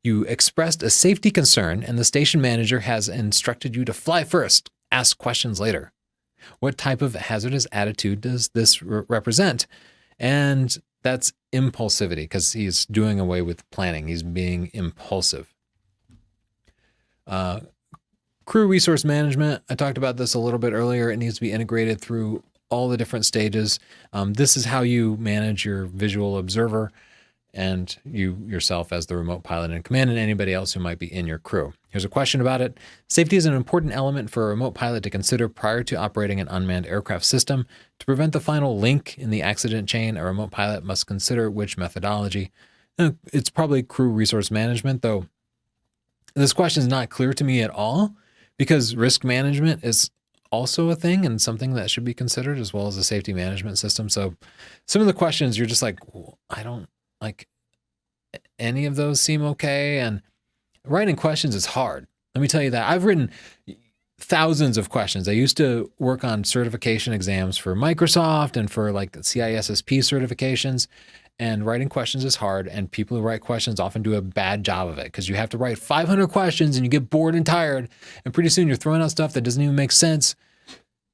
You expressed a safety concern, and the station manager has instructed you to fly first, ask questions later. What type of hazardous attitude does this represent? And that's impulsivity, because he's doing away with planning. He's being impulsive. Crew resource management, I talked about this a little bit earlier. It needs to be integrated through all the different stages. This is how you manage your visual observer and you yourself as the remote pilot in command and anybody else who might be in your crew. Here's a question about it. Safety is an important element for a remote pilot to consider prior to operating an unmanned aircraft system. To prevent the final link in the accident chain, a remote pilot must consider which methodology. It's probably crew resource management, though this question is not clear to me at all because risk management is also a thing and something that should be considered as well as a safety management system. So some of the questions you're just like, I don't like any of those seem okay. And writing questions is hard. Let me tell you that. I've written thousands of questions. I used to work on certification exams for Microsoft and for like CISSP certifications, and writing questions is hard. And people who write questions often do a bad job of it because you have to write 500 questions and you get bored and tired. And pretty soon you're throwing out stuff that doesn't even make sense.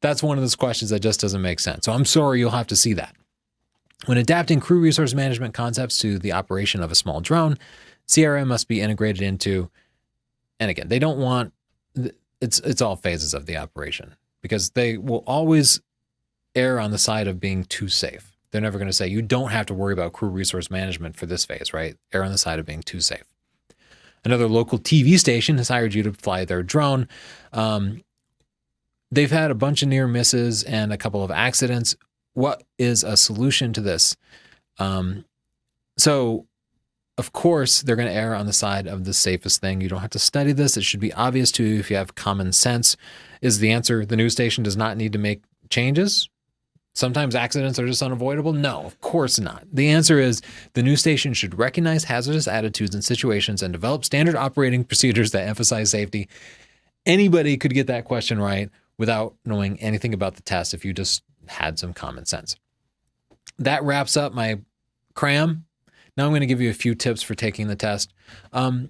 That's one of those questions that just doesn't make sense. So I'm sorry, you'll have to see that. When adapting crew resource management concepts to the operation of a small drone, CRM must be integrated into, and again, they don't want, it's all phases of the operation because they will always err on the side of being too safe. They're never going to say, you don't have to worry about crew resource management for this phase, right? Err on the side of being too safe. Another local TV station has hired you to fly their drone. They've had a bunch of near misses and a couple of accidents. What is a solution to this? So, of course, they're going to err on the side of the safest thing. You don't have to study this. It should be obvious to you if you have common sense. Is the answer the news station does not need to make changes? Sometimes accidents are just unavoidable? No, of course not. The answer is the news station should recognize hazardous attitudes and situations and develop standard operating procedures that emphasize safety. Anybody could get that question right without knowing anything about the test if you just had some common sense. That wraps up my cram. Now I'm going to give you a few tips for taking the test. I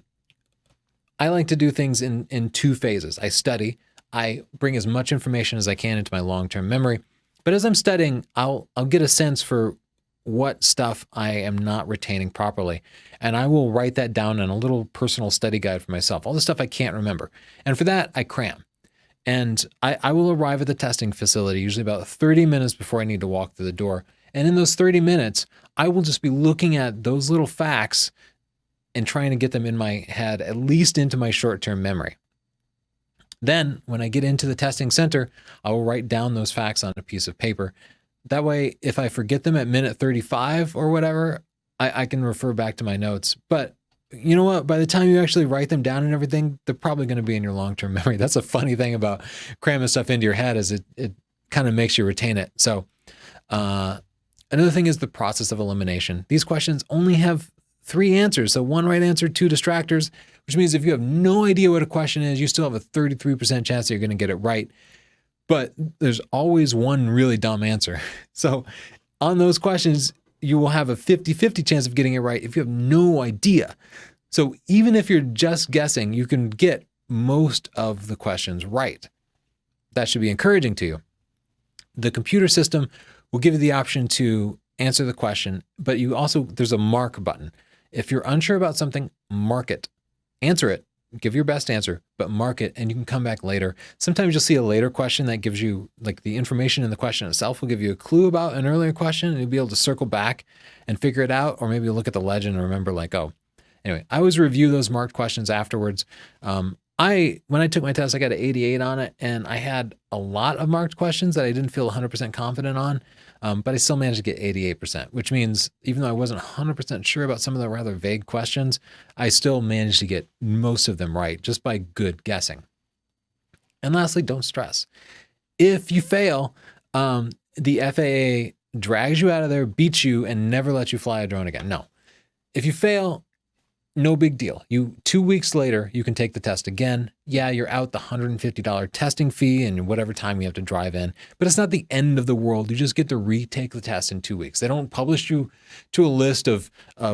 like to do things in two phases. I study. I bring as much information as I can into my long-term memory. But as I'm studying, I'll get a sense for what stuff I am not retaining properly. And I will write that down in a little personal study guide for myself, all the stuff I can't remember. And for that, I cram. And I will arrive at the testing facility usually about 30 minutes before I need to walk through the door. And in those 30 minutes, I will just be looking at those little facts and trying to get them in my head, at least into my short-term memory. Then when I get into the testing center, I will write down those facts on a piece of paper. That way, if I forget them at minute 35 or whatever, I can refer back to my notes. But you know what? By the time you actually write them down and everything, they're probably going to be in your long-term memory. That's a funny thing about cramming stuff into your head, is it kind of makes you retain it. So another thing is the process of elimination. These questions only have 3 answers. So 1 right answer, 2 distractors, which means if you have no idea what a question is, you still have a 33% chance that you're going to get it right. But there's always 1 really dumb answer. So on those questions, you will have a 50-50 chance of getting it right if you have no idea. So even if you're just guessing, you can get most of the questions right. That should be encouraging to you. The computer system will give you the option to answer the question, but there's a mark button. If you're unsure about something, mark it. Answer it. Give your best answer, but mark it, and you can come back later. Sometimes you'll see a later question that gives you, like, the information in the question itself will give you a clue about an earlier question, and you'll be able to circle back and figure it out, or maybe you'll look at the legend and remember, like, oh. Anyway, I always review those marked questions afterwards. When I took my test, I got an 88 on it, and I had a lot of marked questions that I didn't feel 100% confident on, but I still managed to get 88%, which means even though I wasn't 100% sure about some of the rather vague questions, I still managed to get most of them right just by good guessing. And lastly, don't stress. If you fail, the FAA drags you out of there, beats you, and never lets you fly a drone again. No. If you fail, no big deal. 2 weeks later, you can take the test again. Yeah, you're out the $150 testing fee and whatever time you have to drive in, but it's not the end of the world. You just get to retake the test in 2 weeks. They don't publish you to a list of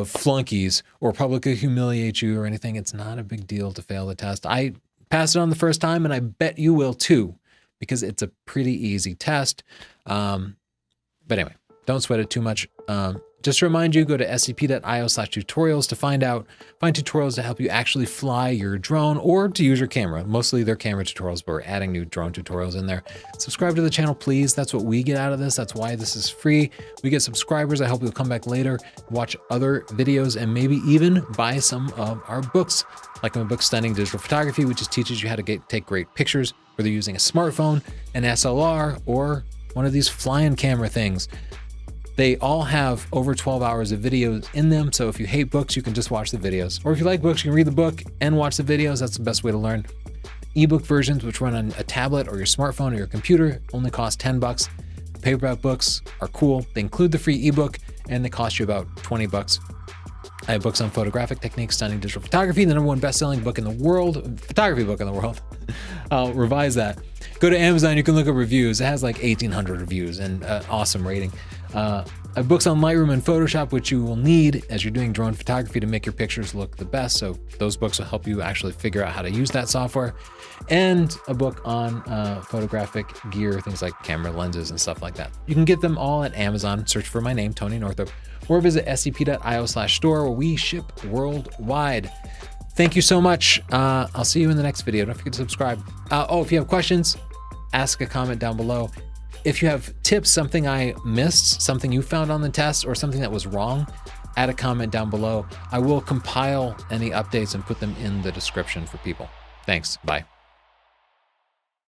flunkies or publicly humiliate you or anything. It's not a big deal to fail the test. I passed it on the first time, and I bet you will too, because it's a pretty easy test. But anyway, don't sweat it too much. Just to remind you, go to scp.io/tutorials to find tutorials to help you actually fly your drone or to use your camera. Mostly they're camera tutorials, but we're adding new drone tutorials in there. Subscribe to the channel, please. That's what we get out of this. That's why this is free. We get subscribers. I hope you'll come back later, watch other videos, and maybe even buy some of our books, like my book, Stunning Digital Photography, which just teaches you how to take great pictures, whether you're using a smartphone, an SLR, or one of these flying camera things. They all have over 12 hours of videos in them, so if you hate books, you can just watch the videos. Or if you like books, you can read the book and watch the videos. That's the best way to learn. Ebook versions, which run on a tablet or your smartphone or your computer, only cost $10. Paperback books are cool. They include the free ebook, and they cost you about $20. I have books on photographic techniques, stunning digital photography, the #1 best-selling book in the world, photography book in the world. I'll revise that. Go to Amazon, you can look at reviews. It has like 1,800 reviews and awesome rating. I have books on Lightroom and Photoshop, which you will need as you're doing drone photography to make your pictures look the best. So those books will help you actually figure out how to use that software. And a book on photographic gear, things like camera lenses and stuff like that. You can get them all at Amazon. Search for my name, Tony Northup, or visit scp.io/store, where we ship worldwide. Thank you so much. I'll see you in the next video. Don't forget to subscribe. If you have questions, ask a comment down below. If you have tips, something I missed, something you found on the test, or something that was wrong, add a comment down below. I will compile any updates and put them in the description for people. Thanks. Bye.